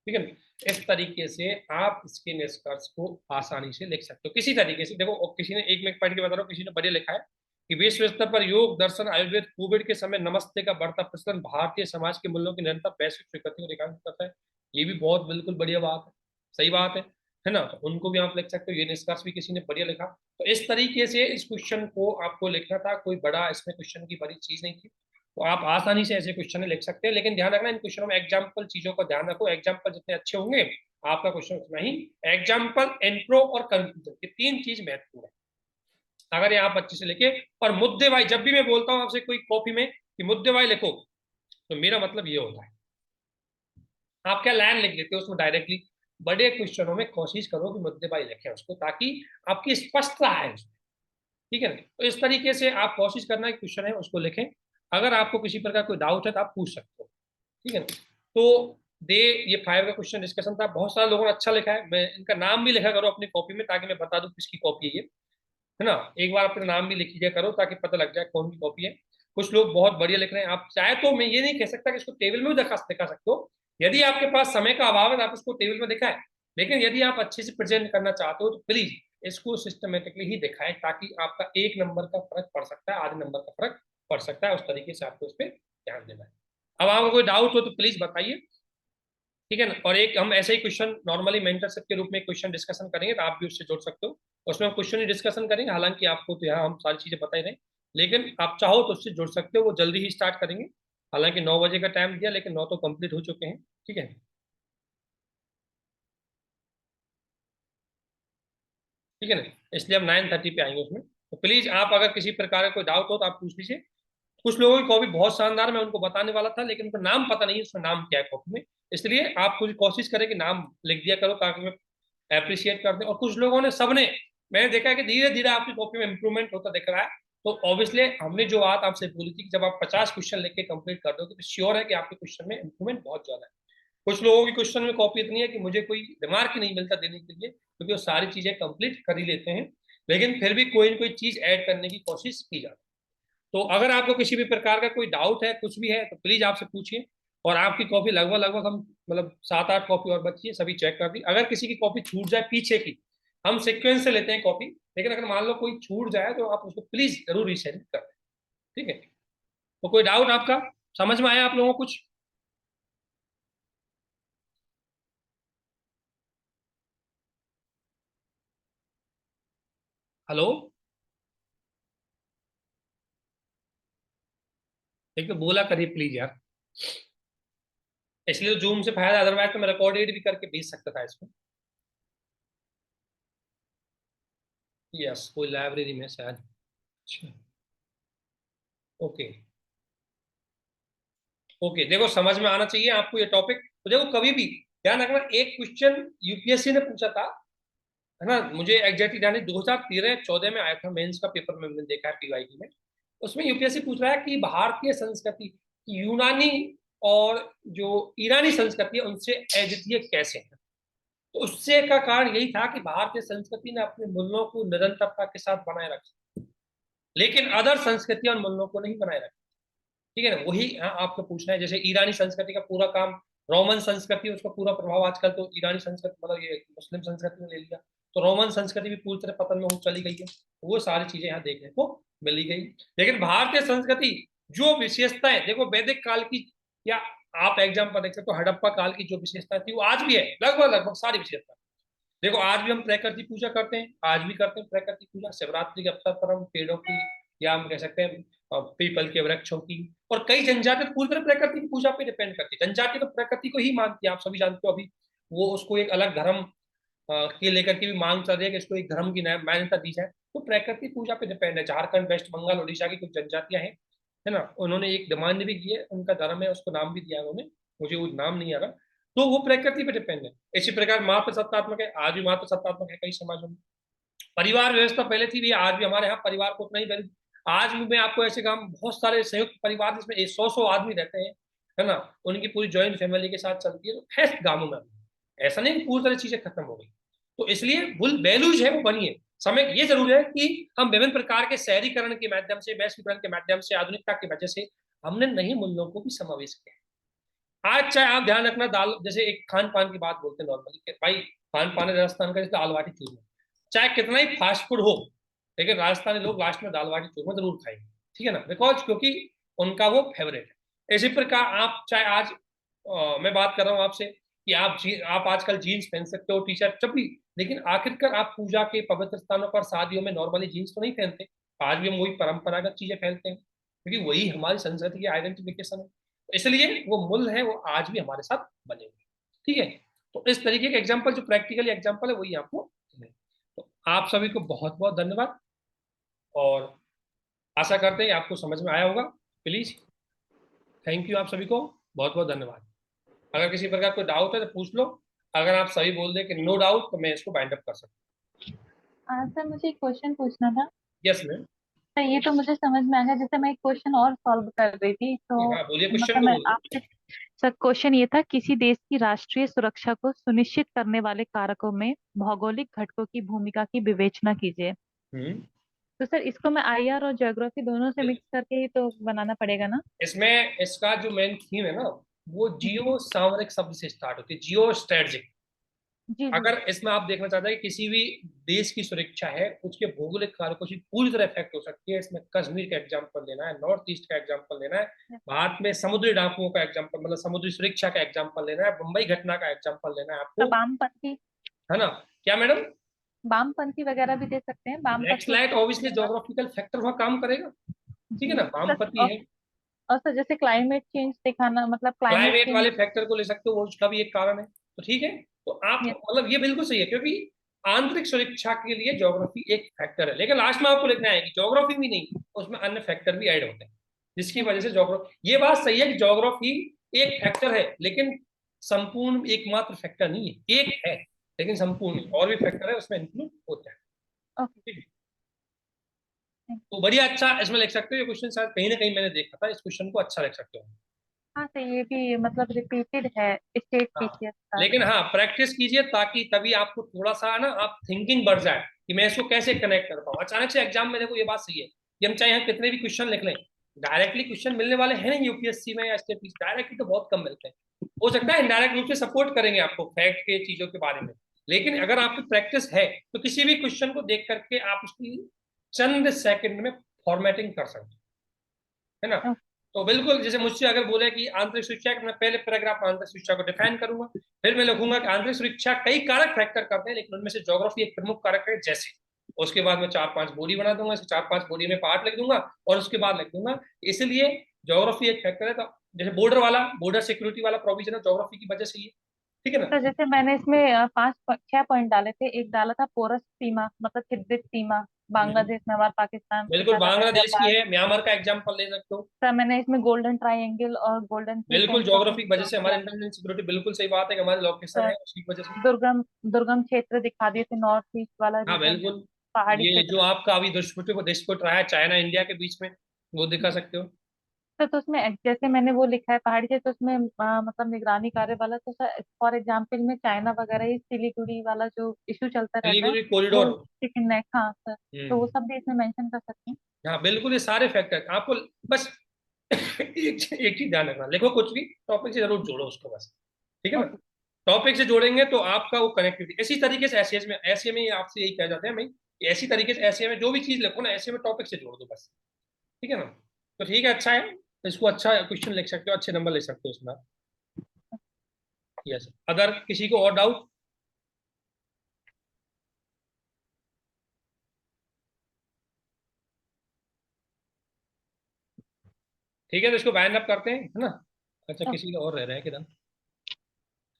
ठीक है ना, इस तरीके से आप इसके निष्कर्ष को आसानी से लिख सकते हो किसी तरीके से। देखो किसी ने एक में पढ़ के बता रहा हूँ, किसी ने बढ़िया लिखा है कि विश्व स्तर पर योग दर्शन आयुर्वेद कोविड के समय नमस्ते का बढ़ता प्रचलन भारतीय समाज के मूल्यों की निरंतर वैश्विक स्वीकृति को रेखांकित करता है। ये भी बहुत बिल्कुल बढ़िया बात है, सही बात है ना, तो उनको भी आप लिख सकते हो। ये निष्कर्ष भी किसी ने बढ़िया लिखा। तो इस तरीके से इस क्वेश्चन को आपको लिखना था, कोई बड़ा इसमें क्वेश्चन की बड़ी चीज नहीं थी, तो आप आसानी से ऐसे क्वेश्चन लिख सकते हैं। लेकिन ध्यान रखना इन क्वेश्चनों में एग्जाम्पल चीजों का ध्यान रखो, एग्जाम्पल जितने अच्छे होंगे आपका क्वेश्चन उतना ही। एग्जाम्पल, इंट्रो और कंक्लूजन, ये तीन चीज महत्वपूर्ण है। अगर ये आप अच्छे से लिखे, और मुद्दे वाई, जब भी मैं बोलता हूं आपसे कोई कॉपी में कि मुद्दे वाई लिखो, तो मेरा मतलब ये होता है आप क्या लाइन लिख लेते हो उसमें डायरेक्टली। बड़े क्वेश्चनों में कोशिश करो कि मुद्दे वाई लिखें उसको, ताकि आपकी स्पष्टता है उसमें। ठीक है ना, तो इस तरीके से आप कोशिश करना, क्वेश्चन है उसको लिखें। अगर आपको किसी प्रकार कोई डाउट है तो आप पूछ सकते हो। ठीक है ना, तो दे, ये 5 का क्वेश्चन डिस्कशन था, बहुत सारे लोगों ने अच्छा लिखा है। मैं इनका नाम भी लिखा करो अपनी कॉपी में, ताकि मैं बता दूं किसकी कॉपी है ये, है ना। एक बार अपना नाम भी लिख लीजिए करो, ताकि पता लग जाए कौन सी कॉपी है। कुछ लोग बहुत बढ़िया लिख रहे हैं, आप चाहे तो मैं ये नहीं कह सकता कि इसको टेबल में भी दिखा सकते हो। यदि आपके पास समय का अभाव है तो आप इसको टेबल में दिखाएं, लेकिन यदि आप अच्छे से प्रेजेंट करना चाहते हो तो प्लीज इसको सिस्टमेटिकली ही दिखाएं, ताकि आपका 1 नंबर का फर्क पड़ सकता है, आधे नंबर का फर्क पड़ सकता है। उस तरीके से आपको इस पर ध्यान देना है। अब आपको कोई डाउट हो तो प्लीज बताइए। ठीक है ना, और एक हम ऐसे ही क्वेश्चन नॉर्मली मेंटरशिप के रूप में क्वेश्चन डिस्कशन करेंगे, तो आप भी उससे जुड़ सकते हो। उसमें हम क्वेश्चन ही डिस्कशन करेंगे, हालांकि आपको तो यहाँ हम सारी चीजें बता ही रहे, लेकिन आप चाहो तो उससे जुड़ सकते हो। वो जल्दी ही स्टार्ट करेंगे, हालांकि 9 बजे का टाइम दिया, लेकिन 9 तो कंप्लीट हो चुके हैं। ठीक है, ठीक है ना, इसलिए हम 9:30 पे आएंगे उसमें। तो प्लीज आप अगर किसी प्रकार का कोई डाउट हो तो आप पूछ लीजिए। कुछ लोगों की कॉपी बहुत शानदार, मैं उनको बताने वाला था, लेकिन उनका नाम पता नहीं है उसका नाम क्या है कॉपी में, इसलिए आप पूरी कोशिश करें कि नाम लिख दिया करो, ताकि मैं अप्रिशिएट कर दें। और कुछ लोगों ने, सबने, मैंने देखा है कि धीरे धीरे आपकी कॉपी में इंप्रूवमेंट होता दिख रहा है। तो ऑब्वियसली हमने जो बात आपसे बोली थी कि जब आप 50 क्वेश्चन लिख के कंप्लीट कर दोगे तो श्योर है कि आपके क्वेश्चन में इंप्रूवमेंट बहुत ज्यादा है। कुछ लोगों की क्वेश्चन में कॉपी इतनी है कि मुझे कोई रिमार्क ही नहीं मिलता देने के लिए, क्योंकि वो सारी चीजें कंप्लीट कर ही लेते हैं, लेकिन फिर भी कोई ना कोई चीज ऐड करने की कोशिश की जाती है। तो अगर आपको किसी भी प्रकार का कोई डाउट है, कुछ भी है, तो प्लीज आपसे पूछिए। और आपकी कॉपी लगभग लगभग हम, मतलब 7-8 कॉपी और बची है, सभी चेक कर दी। अगर किसी की कॉपी छूट जाए पीछे की, हम सीक्वेंस से लेते हैं कॉपी, लेकिन अगर मान लो कोई छूट जाए तो आप उसको प्लीज जरूर रीसेंड कर दें। ठीक है, तो कोई डाउट आपका समझ में आया आप लोगों को कुछ? हेलो, एक तो बोला करिए प्लीज यार, इसलिए तो जूम से फायदा, अदरवाइज तो मैं रिकॉर्डेड भी करके भेज सकता था इसको। यस, कोई लाइब्रेरी में शायद। अच्छा, ओके, ओके, देखो समझ में आना चाहिए आपको ये टॉपिक। तो देखो कभी भी ध्यान रखना, एक क्वेश्चन यूपीएससी ने पूछा था, है ना, मुझे एग्जैक्टली ध्यान नहीं, 2013-14 में आया था मेंस का पेपर में, मैंने देखा है पीवाईक्यू में। उसमें यूपीएससी पूछ रहा है कि भारतीय संस्कृति, यूनानी और जो ईरानी संस्कृति है उनसे अद्वितीय कैसे है। तो उससे का कारण यही था कि भारतीय संस्कृति ने अपने मूल्यों को निरंतरता के साथ बनाए रखा, लेकिन अदर संस्कृति और मूल्यों को नहीं बनाए रखा। ठीक है ना, वही आपको पूछना है। जैसे ईरानी संस्कृति का पूरा काम, रोमन संस्कृति, उसका पूरा प्रभाव आजकल तो ईरानी संस्कृति मतलब ये मुस्लिम संस्कृति में ले लिया, तो रोमन संस्कृति भी पूरी तरह पतन में हो चली गई है। वो सारी चीजें यहाँ देखने को मिली गई। लेकिन भारतीय संस्कृति जो विशेषताएं, देखो वैदिक काल की, या आप एग्जाम्पल देख सकते हो हड़प्पा काल की जो विशेषता थी वो आज भी है, लगभग लगभग सारी विशेषता। देखो आज भी हम प्रकृति पूजा करते हैं, आज भी करते हैं प्रकृति पूजा। शिवरात्रि के अवसर पर हम पेड़ों की, या हम कह सकते हैं पीपल के वृक्षों की, और कई जनजाति तो पूरी तरह प्रकृति की पूजा पे डिपेंड करती है। जनजाति तो प्रकृति को ही मानती है, आप सभी जानते हो। अभी वो उसको एक अलग धर्म के लेकर के भी मांग चल रही है कि इसको एक धर्म की मान्यता दी जाए। तो प्रकृति पूजा पे डिपेंड है। झारखंड, वेस्ट बंगाल, उड़ीसा की कुछ जनजातियां हैं, है ना, उन्होंने एक डिमांड भी की है, उनका धर्म है, उसको नाम भी दिया उन्होंने, मुझे वो नाम नहीं आ रहा। तो वो प्रकृति पे डिपेंड है। इसी प्रकार मातृ सत्तात्मक है, आज भी मातृ सत्तात्मक है कई समाजों में। परिवार व्यवस्था पहले थी भी, आज भी हमारे यहाँ परिवार को उतना ही वैल्यू। आज भी मैं आपको ऐसे काम, बहुत सारे संयुक्त परिवार जिसमें 100 आदमी रहते हैं, है ना, उनकी पूरी जॉइंट फैमिली के साथ चलती है, तो है गाँवों में। ऐसा नहीं पूरी तरह चीजें खत्म हो गई। तो इसलिए बुल वैल्यूज है वो बनी है। समय ये जरूर है कि हम विभिन्न प्रकार के शहरीकरण के माध्यम से, वैश्वीकरण के माध्यम से, आधुनिकता की वजह से हमने नए मूल्यों को भी समावेश किया। आज चाहे आप ध्यान रखना, दाल, जैसे एक खान पान की बात बोलते हैं नॉर्मली, भाई खान पान है राजस्थान का, जैसे दाल बाटी चूरमा, चाहे कितना ही फास्ट फूड हो, लेकिन राजस्थानी लोग लास्ट में दाल बाटी चूरमा जरूर खाएंगे। ठीक है ना, बिकॉज क्योंकि उनका वो फेवरेट है। इसी प्रकार आप चाहे आज मैं बात कर रहा हूँ आपसे कि आप आजकल जीन्स पहन सकते हो, टी शर्ट जब भी, लेकिन आखिरकार आप पूजा के पवित्र स्थानों पर, शादियों में नॉर्मली जीन्स तो नहीं पहनते। आज भी हम वही परंपरागत चीजें पहनते हैं, क्योंकि वही हमारी संस्कृति की आइडेंटिफिकेशन है। तो इसलिए वो मूल्य है वो आज भी हमारे साथ बने हुए। ठीक है, तो इस तरीके के एग्जाम्पल, जो प्रैक्टिकली एग्जाम्पल है वही आपको। तो आप सभी को बहुत बहुत धन्यवाद, और आशा करते हैं आपको समझ में आया होगा। प्लीज, थैंक यू, आप सभी को बहुत बहुत धन्यवाद। अगर किसी प्रकार कोई डाउट है तो पूछ लो। अगर आप सही बोल दे कि नो डाउट, तो मैं इसको बाइंड अप कर सकता सर मुझे एक क्वेश्चन पूछना था। हूँ। Yes ma'am. सर ये तो मुझे समझ में आ गया, जैसे मैं एक क्वेश्चन और सॉल्व कर रही थी तो हाँ बोलिए, क्वेश्चन मतलब को मैं बोलिए। आपसे, सर क्वेश्चन ये था, किसी देश की राष्ट्रीय सुरक्षा को सुनिश्चित करने वाले कारकों में भौगोलिक घटकों की भूमिका की विवेचना कीजिए। हम्म। तो सर इसको मैं आईआर और ज्योग्राफी दोनों से मिक्स करके ही तो बनाना पड़ेगा ना? इसमें इसका जो मेन थीम है ना, वो जियो सामरिक शब्द से स्टार्ट होती है, जियो स्ट्रेटजिक। जी जी। अगर इसमें आप देखना चाहते हैं कि किसी भी देश की सुरक्षा है, उसके भौगोलिक कारकों से पूरी तरह इफेक्ट हो सकती है। इसमें कश्मीर का एग्जांपल लेना है, नॉर्थ ईस्ट का एग्जांपल लेना है, भारत में समुद्री डाकुओं का एग्जांपल, मतलब समुद्री सुरक्षा का एग्जांपल लेना है, मुंबई घटना का एग्जांपल लेना है तो आपको। वामपंथी, है ना, क्या मैडम? वामपंथी वगैरह भी दे सकते हैं, नेक्स्ट वामपंथी लाइट ऑब्वियसली वगैरह। जोग्राफिकल फैक्टर वहाँ काम करेगा। ठीक है जी ना, सर। वामपति है। और सर जैसे क्लाइमेट चेंज दिखाना, मतलब क्लाइमेट क्लाइमेट चेंज। वाले फैक्टर को ले सकते हो, वो उसका भी एक कारण है। तो ठीक है, तो आप मतलब ये बिल्कुल सही है, क्योंकि आंतरिक सुरक्षा के लिए ज्योग्राफी एक फैक्टर है, लेकिन लास्ट में आपको लिखना है कि ज्योग्राफी भी नहीं, उसमें अन्य फैक्टर भी ऐड होते हैं, जिसकी वजह से ज्योग्राफी, ये बात सही है कि ज्योग्राफी एक फैक्टर है, लेकिन संपूर्ण एकमात्र फैक्टर नहीं है, एक है लेकिन संपूर्ण नहीं, और भी फैक्टर है उसमें इंक्लूड होता है। ओके। ठीक है, तो बढ़िया, अच्छा इसमें लिख सकते हो। ये क्वेश्चन शायद कहीं ना कहीं मैंने देखा था, इस क्वेश्चन को अच्छा लिख सकते हो। हाँ तो ये भी मतलब रिपीटेड है स्टेट हाँ, पीसीएस का। लेकिन हाँ प्रैक्टिस कीजिए, ताकि तभी आपको थोड़ा सा ना आप थिंकिंग बढ़ जाए कि मैं इसको कैसे कनेक्ट कर पाऊँ। अचानक से एग्जाम में देखो, ये बात सही है कि हम चाहे यहाँ कितने भी क्वेश्चन लिख लें, डायरेक्टली क्वेश्चन मिलने वाले हैं नहीं यूपीएससी में या स्टेट, डायरेक्टली तो बहुत कम मिलते हैं। हो सकता है इनडायरेक्ट रूप से सपोर्ट करेंगे आपको फैक्ट के चीजों के बारे में, लेकिन अगर आपकी प्रैक्टिस है तो किसी भी क्वेश्चन को देख करके आप उसकी चंद सेकंड में फॉर्मेटिंग कर सकते हैं, है ना। तो बिल्कुल, जैसे मुझसे अगर बोले कि आंतरिक सुरक्षा, मैं पहले पैराग्राफ में आंतरिक सुरक्षा को डिफाइन करूंगा, फिर मैं लिखूंगा कि आंतरिक सुरक्षा कई कारक फैक्टर करते हैं, लेकिन उनमें से ज्योग्राफी एक प्रमुख कारक है जैसे। उसके बाद मैं चार पांच बॉडी बना दूंगा, इसे चार पांच बॉडी में पार्ट लिख दूंगा, और उसके बाद लिख दूंगा इसलिए ज्योग्राफी एक फैक्टर है। तो जैसे बॉर्डर सिक्योरिटी वाला प्रोविजन है, ज्योग्राफी की वजह से ही है। ठीक है ना। तो जैसे मैंने इसमें छह पॉइंट डाले थे। एक डाला था पोरस सीमा, मतलब छिद्रित सीमा, हम्म, बांग्लादेश म्यांमार पाकिस्तान से बिल्कुल ज्यादा है, बांग्लादेश की नेपाल। है, म्यांमार का एग्जाम्पल ले सकते हो। सर मैंने इसमें गोल्डन ट्रायंगल और गोल्डन सी बिल्कुल सेंटर को ज्योग्राफी की वजह इंक्लूड से हमारे किया। इंटरनेशनल सिक्योरिटी, बिल्कुल सही बात है कि हमारे लोकेशन सर है उसकी वजह से। दुर्गम दुर्गम क्षेत्र दिखा दिए थे, नॉर्थ ईस्ट वाला हाँ रीजन, बिल्कुल, पहाड़ी ये जो क्षेत्र। आपका अभी दुष्पुट को डिस्प्यूट रहा है चाइना इंडिया के बीच में, वो दिखा सकते हो। तो उसमें जैसे मैंने वो लिखा है पहाड़ी से, तो उसमें मतलब निगरानी कार्य वाला, तो सर फॉर एग्जाम्पल में चाइना वगैरह ये सिलीगुड़ी वाला जो इशू चलता रहता है, सिलीगुड़ी कॉरिडोर। वो चिकन नेक, हाँ सर, तो वो हम्म। सब भी इसमें मेंशन कर सकते हैं। हाँ बिल्कुल, ये सारे फैक्टर आपको बस एक चीज ध्यान रखना, लिखो कुछ भी टॉपिक से जरूर जोड़ो उसको बस। ठीक है ना? ओके। टॉपिक से जोड़ेंगे तो आपका वो कनेक्टिविटी इसी तरीके से एसए में आपसे यही कह जाते हैं भाई, कि ऐसी तरीके से एसए में जो भी चीज लिखो ना, एसए में टॉपिक से जोड़ दो बस। ठीक है ना? तो ठीक है, अच्छा है। इसको अच्छा क्वेश्चन लिख सकते हो, अच्छे नंबर ले सकते हो इसमें। यस, अगर किसी को और डाउट। ठीक है, तो इसको वाइंड अप करते हैं, है ना? अच्छा, ओके। किसी का और रह रहा है किधर?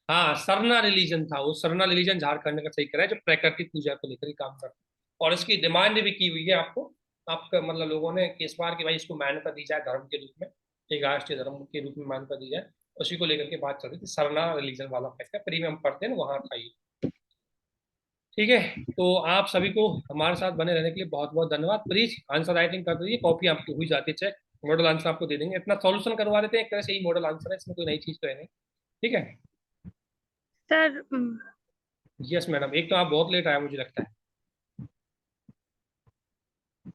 हाँ, सरना रिलीजन था वो। सरना रिलीजन झारखंड का सही करा है, जो प्रकृति पूजा को लेकर ही काम करता है, और इसकी डिमांड भी की हुई है आपको। आपका मतलब लोगों ने इस बार की भाई इसको मान्यता दी जाए धर्म के रूप में, एक राष्ट्रीय धर्म के रूप में मान्यता दी जाए, उसी को लेकर के बात चल रही थी। सरना रिलीजन वाला फैक्ट है, प्रीमियम पढ़ते हैं ना, वहाँ था ये। ठीक है, तो आप सभी को हमारे साथ बने रहने के लिए बहुत बहुत धन्यवाद। प्लीज आंसर राइटिंग कर दीजिए, कॉपी आपकी हुई जाती है चेक। मॉडल आंसर आपको दे देंगे, इतना सॉल्यूशन करवा देते हैं एक तरह से, यही मॉडल आंसर है, इसमें कोई नई चीज तो है नहीं। ठीक है। सर यस मैडम, एक तो आप बहुत लेट आए मुझे लगता है।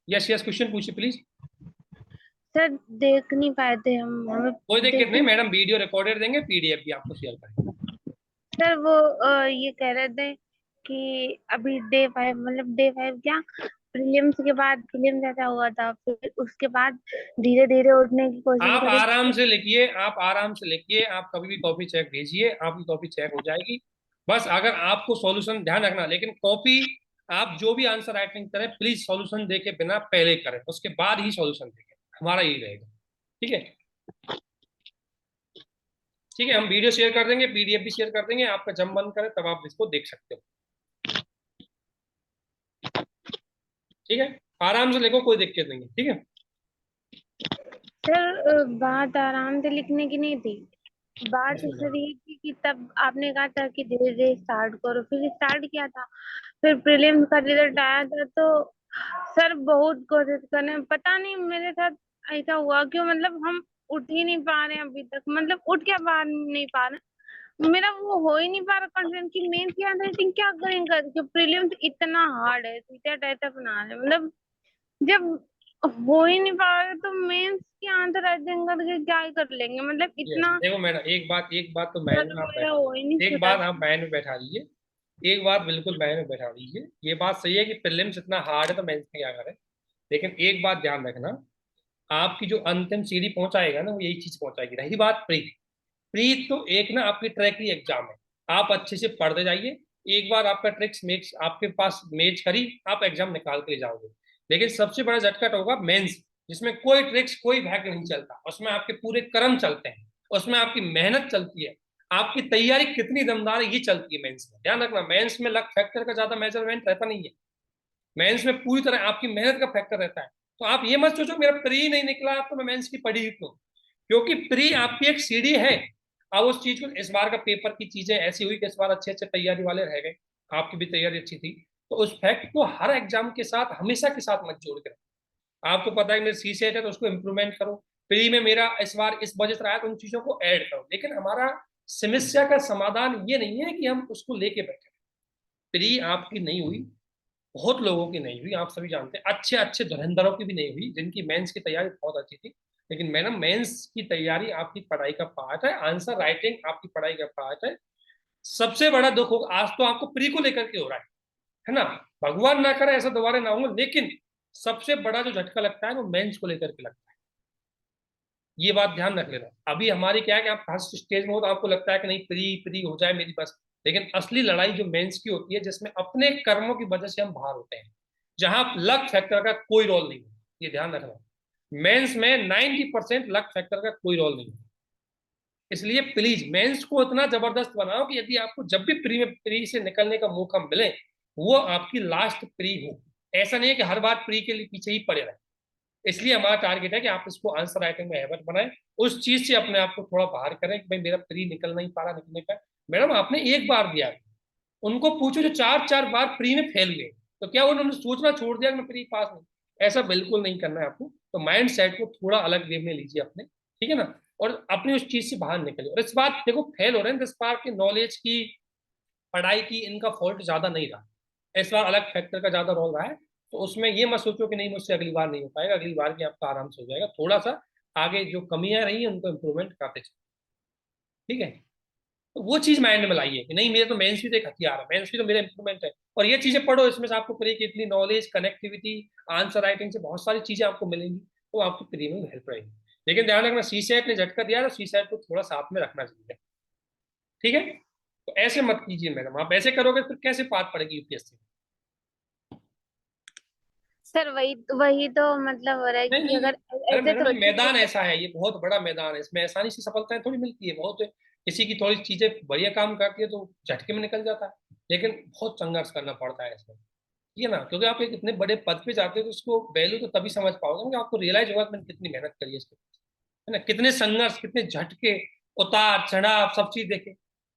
यस यस, क्वेश्चन पूछिए प्लीज। सर देख नहीं पाए थे हम, हमें कोई दिक्कत देख नहीं नहीं। मैडम, वीडियो रिकॉर्डेड देंगे, पीडीएफ भी आपको शेयर करेंगे। सर वो ये कह रहे थे कि अभी डे 5, मतलब डे 5 क्या, प्रीलिम्स के बाद प्रीलिम्स जैसा हुआ था, फिर उसके बाद धीरे धीरे उठने की कोशिश आप करी। आराम से लिखिए, आप आराम से लिखिए, आप कभी भी कॉपी चेक भेजिए, आपकी कॉपी चेक हो जाएगी। बस अगर आपको सॉल्यूशन, ध्यान रखना लेकिन कॉपी, आप जो भी आंसर राइटिंग करें प्लीज सॉल्यूशन देके बिना पहले करें, उसके बाद ही सॉल्यूशन देखें, हमारा यही रहेगा। ठीक है? ठीक है, हम वीडियो शेयर कर देंगे, पीडीएफ भी शेयर कर देंगे, आपका जब मन करे तब आप इसको देख सकते हो। ठीक है, आराम से लिखो, कोई दिक्कत नहीं है। ठीक है? सर बात आराम से लिखने की नहीं थी, बात यस मैडम। सर ये थी कि तब आपने कहा था कि धीरे धीरे स्टार्ट करो, फिर स्टार्ट किया था, फिर प्रीलिम्स का रिजल्ट आया था, तो सर बहुत कोशिश करने, पता नहीं मेरे साथ ऐसा हुआ क्यों, मतलब हम उठ ही नहीं पा रहे हैं अभी तक, मतलब उठ के बाहर नहीं पा रहे, मेरा वो हो ही नहीं पा रहा कॉन्फिडेंस कि मेंस की हैंड राइटिंग क्या करेंगे, क्योंकि प्रीलिम्स इतना हार्ड है, सीटेट ऐसा बना रहे हैं, मतलब जब हो ही नहीं पा रहा तो मेंस की आंसर राइटिंग करके क्या ही कर लेंगे, मतलब यस, इतना देखो मैडम, एक बात तो सर मैंने में आप मेरा बैठा हो ही नहीं लीजिए, एक सकता। बात आप मैंने में बैठा लीजिए, एक बात बिल्कुल मैंने में बैठा लीजिए। ये बात सही है कि प्रीलिम्स इतना हार्ड है तो मेंस में क्या करें, लेकिन एक बात ध्यान रखना, आपकी जो अंतिम सीढ़ी पहुंचाएगा ना, वो यही चीज पहुंचाएगी। रही बात प्री, प्री तो एक ना आपकी ट्रैक की एग्जाम है, आप अच्छे से पढ़ते जाइए, एक बार आपका ट्रिक्स मेक्स आपके पास मेज करी, आप एग्जाम निकाल के जाओगे। लेकिन सबसे बड़ा झटका होगा मेंस, जिसमें कोई ट्रिक्स कोई भाग नहीं चलता, उसमें आपके पूरे कर्म चलते हैं, उसमें आपकी मेहनत चलती है, आपकी तैयारी कितनी दमदार है ये चलती है मेंस में। ध्यान रखना, मेंस में लक फैक्टर का ज्यादा मेजरमेंट रहता नहीं है, मेंस में पूरी तरह आपकी मेहनत का फैक्टर रहता है। तो आप ये मत सोचो मेरा प्री नहीं निकला तो मैं मेंस की पढ़ी ही क्यों, क्योंकि प्री आपकी एक सीढ़ी है। अब उस चीज को, इस बार का पेपर की चीजें ऐसी हुई कि इस बार अच्छे अच्छे तैयारी वाले रह गए, आपकी भी तैयारी अच्छी थी, तो उस फैक्ट को हर एग्जाम के साथ हमेशा के साथ मत जोड़ कर। आपको पता है मेरे सी सेट है तो उसको इम्प्रूवमेंट करो, प्री में मेरा इस बार इस वजह से आया तो उन चीजों को ऐड करो, लेकिन हमारा समस्या का समाधान ये नहीं है कि हम उसको लेके बैठे। प्री आपकी नहीं हुई, बहुत लोगों की नहीं हुई, आप सभी जानते हैं, अच्छे अच्छे धुरंधरों की भी नहीं हुई जिनकी मेंस की तैयारी बहुत अच्छी थी। लेकिन मैडम, मेंस की तैयारी आपकी पढ़ाई का पार्ट है, आंसर राइटिंग आपकी पढ़ाई का पार्ट है। सबसे बड़ा दुख होगा आज तो आपको प्री को लेकर के हो रहा है ना? भगवान ना करे ऐसा दोबारा ना हो, लेकिन सबसे बड़ा जो झटका लगता है वो मेंस को लेकर के लगता है। ये बात ध्यान रख लेना। अभी हमारी क्या है कि आप फर्स्ट स्टेज में हो तो आपको लगता है कि नहीं प्री प्री हो जाए मेरी बस, लेकिन असली लड़ाई जो मेंस की होती है, जिसमें अपने कर्मों की वजह से हम बाहर होते हैं, जहां लक फैक्टर का कोई रोल नहीं है, ये ध्यान रखना। मेंस में 90% लक फैक्टर का कोई रोल नहीं है। इसलिए प्लीज मेंस को इतना जबरदस्त बनाओ कि यदि आपको जब भी प्री से निकलने का मौका मिले, वो आपकी लास्ट प्री हो। ऐसा नहीं है कि हर बार प्री के लिए पीछे ही पड़े रहे। इसलिए हमारा टारगेट है कि आप इसको आंसर राइटिंग में हैबिट बनाएं, उस चीज से अपने आप को थोड़ा बाहर करें कि भाई मेरा प्री निकल नहीं पा रहा, निकलने का। मैडम, आपने एक बार दिया, उनको पूछो जो चार चार बार प्री में फेल गए, तो क्या उन्होंने सोचना छोड़ दिया कि मैं प्री पास नहीं? ऐसा बिल्कुल नहीं करना है आपको। तो माइंड सेट को थोड़ा अलग वे में लीजिए अपने, ठीक है ना, और अपनी उस चीज से बाहर निकलिए। और इस बात देखो फेल हो रहे हैं, इस बार की नॉलेज की, पढ़ाई की, इनका फॉल्ट ज्यादा नहीं रहा, इस बार अलग फैक्टर का ज्यादा रोल रहा है। तो उसमें ये मत सोचो कि नहीं मुझसे अगली बार नहीं हो पाएगा, अगली बार की आपका आराम से हो जाएगा। थोड़ा सा आगे जो कमियां रही हैं उनको इम्प्रूवमेंट करते चलो, ठीक है। तो वो चीज माइंड में लाइए कि नहीं मेरे तो मेंस भी तो एक हथियार है, मेंस भी तो मेरा इंप्रूवमेंट है। और ये चीजें पढ़ो, इसमें से आपको प्री की इतनी नॉलेज, कनेक्टिविटी, आंसर राइटिंग से बहुत सारी चीजें आपको मिलेंगी, तो आपको प्री में हेल्प रहेगी। लेकिन ध्यान रखना, सी सेट ने झटका दिया तो सी सेट को थोड़ा साथ में रखना चाहिए, ठीक है। तो ऐसे मत कीजिए मैडम, आप ऐसे करोगे फिर कैसे पार पड़ेगी यूपीएससी। सर वही तो मतलब हो रहा है नहीं कि नहीं, अगर अरे ऐसे मैडम ये सोचेंगे मैदान तो ऐसा है, ये बहुत बड़ा मैदान है, इसमें आसानी से सफलताएं थोड़ी मिलती है। बहुत किसी की थोड़ी चीजें बढ़िया काम करती है तो झटके में निकल जाता है, लेकिन बहुत संघर्ष करना पड़ता है इसमें, ठीक है ना। क्योंकि आप एक इतने बड़े पद पे जाते हो तो उसको वैल्यू तो तभी समझ पाओगे ना, आपको रियलाइज होगा कि मैंने कितनी मेहनत करी है इसके, है ना, कितने संघर्ष, कितने झटके, उतार चढ़ाव, सब चीज देखे।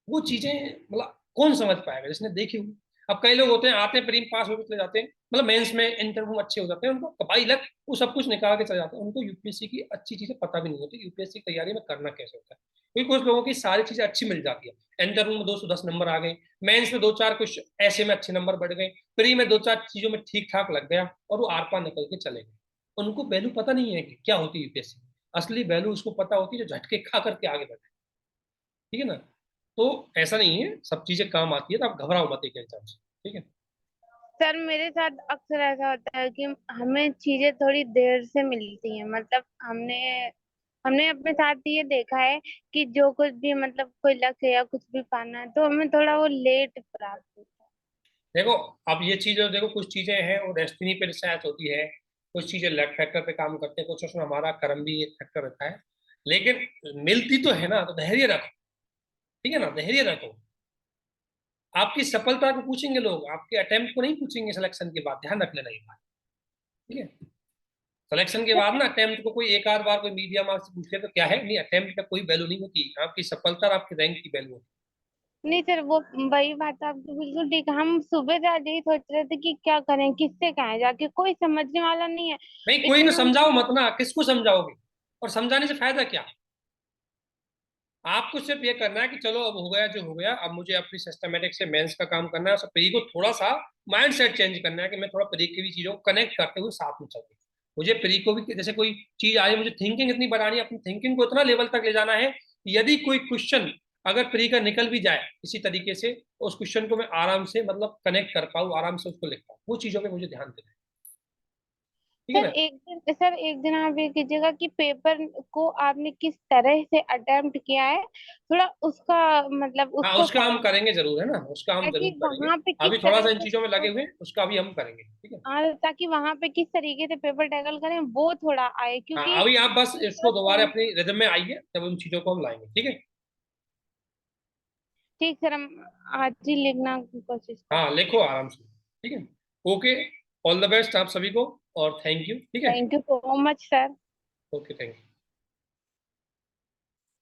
वो चीजें मतलब कौन समझ पाएगा जिसने देखी हुई। अब कई लोग होते हैं आते हैं प्रीम पास होकर चले जाते हैं, मतलब मेंस में इंटरव्यू अच्छे हो जाते हैं, उनको भाई लग वो सब कुछ निकाल के चले जाते हैं, उनको यूपीएससी की अच्छी चीजें पता भी नहीं होती, यूपीएससी की तैयारी में करना कैसे होता है। क्योंकि कुछ लोगों की सारी चीजें अच्छी मिल जाती है, इंटरव्यू में 210 नंबर आ गए, मेंस में दो चार कुछ ऐसे में अच्छे नंबर बढ़ गए, प्री में दो चार चीजों में ठीक ठाक लग गया और वो आर पार निकल के चले गए। उनको वैल्यू पता नहीं है कि क्या होती है यूपीएससी। असली वैल्यू उसको पता होती है जो झटके खा करके आगे बढ़े, ठीक है ना। तो ऐसा नहीं है, सब चीजें काम आती है, तो आप घबराओ मत एक एग्जाम से, ठीक है। सर मेरे साथ अक्सर ऐसा होता है कि हमें चीजें थोड़ी देर से मिलती हैं, मतलब हमने हमने अपने साथ ये देखा है कि जो कुछ भी मतलब कोई लक्ष्य या कुछ भी पाना है तो हमें थोड़ा वो लेट प्राप्त होता है। देखो अब ये चीजें देखो, कुछ चीजें हैं वो डेस्टिनी पे रिसर्च होती है, कुछ चीजें लक फैक्टर पे काम करते हैं, कुछ उसमें हमारा कर्म भी एक फैक्टर रहता है। लेकिन मिलती तो है ना, तो धैर्य रखो, ठीक है ना, धैर्य रखो। आपकी सफलता को पूछेंगे लोग, आपके अटेम्प्ट को नहीं पूछेंगे सिलेक्शन के बाद, ध्यान रख लेना ये बात, ठीक है। सिलेक्शन के बाद ना अटेम्प्ट को कोई एक आध बार कोई मीडिया मार्क्स पूछ ले तो क्या है, नहीं, अटेम्प्ट का कोई वैल्यू नहीं होती, आपकी सफलता और आपकी रैंक की वैल्यू होती नहीं सर, वो वही बात आपकी बिल्कुल ठीक है। हम सुबह से आज यही सोच रहे थे कि क्या करें, किससे कहें, जाके कोई समझने वाला नहीं है। है। नहीं कोई ना, इतना समझाओ मत ना, किसको समझाओगे, और समझाने से फायदा क्या। आपको सिर्फ ये करना है कि चलो अब हो गया जो हो गया, अब मुझे अपनी सिस्टमेटिक से मेंस का काम करना है, प्री को थोड़ा सा माइंड सेट चेंज करना है कि मैं थोड़ा प्री की भी चीजों को कनेक्ट करते हुए साथ में चलूँ। मुझे प्री को भी जैसे कोई चीज आई, मुझे थिंकिंग इतनी बढ़ानी है, अपनी थिंकिंग को इतना लेवल तक ले जाना है कि यदि कोई क्वेश्चन अगर प्री का निकल भी जाए किसी तरीके से, तो उस क्वेश्चन को मैं आराम से मतलब कनेक्ट कर पाऊँ, आराम से उसको लिख पाऊँ, वो चीजों पर मुझे ध्यान देना है, ठीक है ना। सर एक दिन आप ये कीजिएगा कि पेपर को आपने किस तरह से अटेम्प्ट किया है, थोड़ा उसका मतलब हाँ उसको उसका हम करेंगे जरूर, है ना, उसका हम ताकि जरूर करेंगे। वहां पे किस अभी थोड़ा तरह सा इन से चीजों में लगे हुए हैं, उसका भी हम करेंगे, ठीक है। ताकि वहां पे किस तरीके से पेपर टैकल करें वो थोड़ा आए, हाँ क्योंकि अभी आप बस इसको तो दोबारा अपनी रिदम में आइए, तब उन चीजों को हम लाएंगे, ठीक है। ठीक सर, हम आज ही लिखना की कोशिश हाँ करते हैं। लिखो आराम से, ठीक है। ओके, ऑल द बेस्ट आप सभी को, और थैंक यू, ठीक है। Thank you so much sir. Okay, thank you.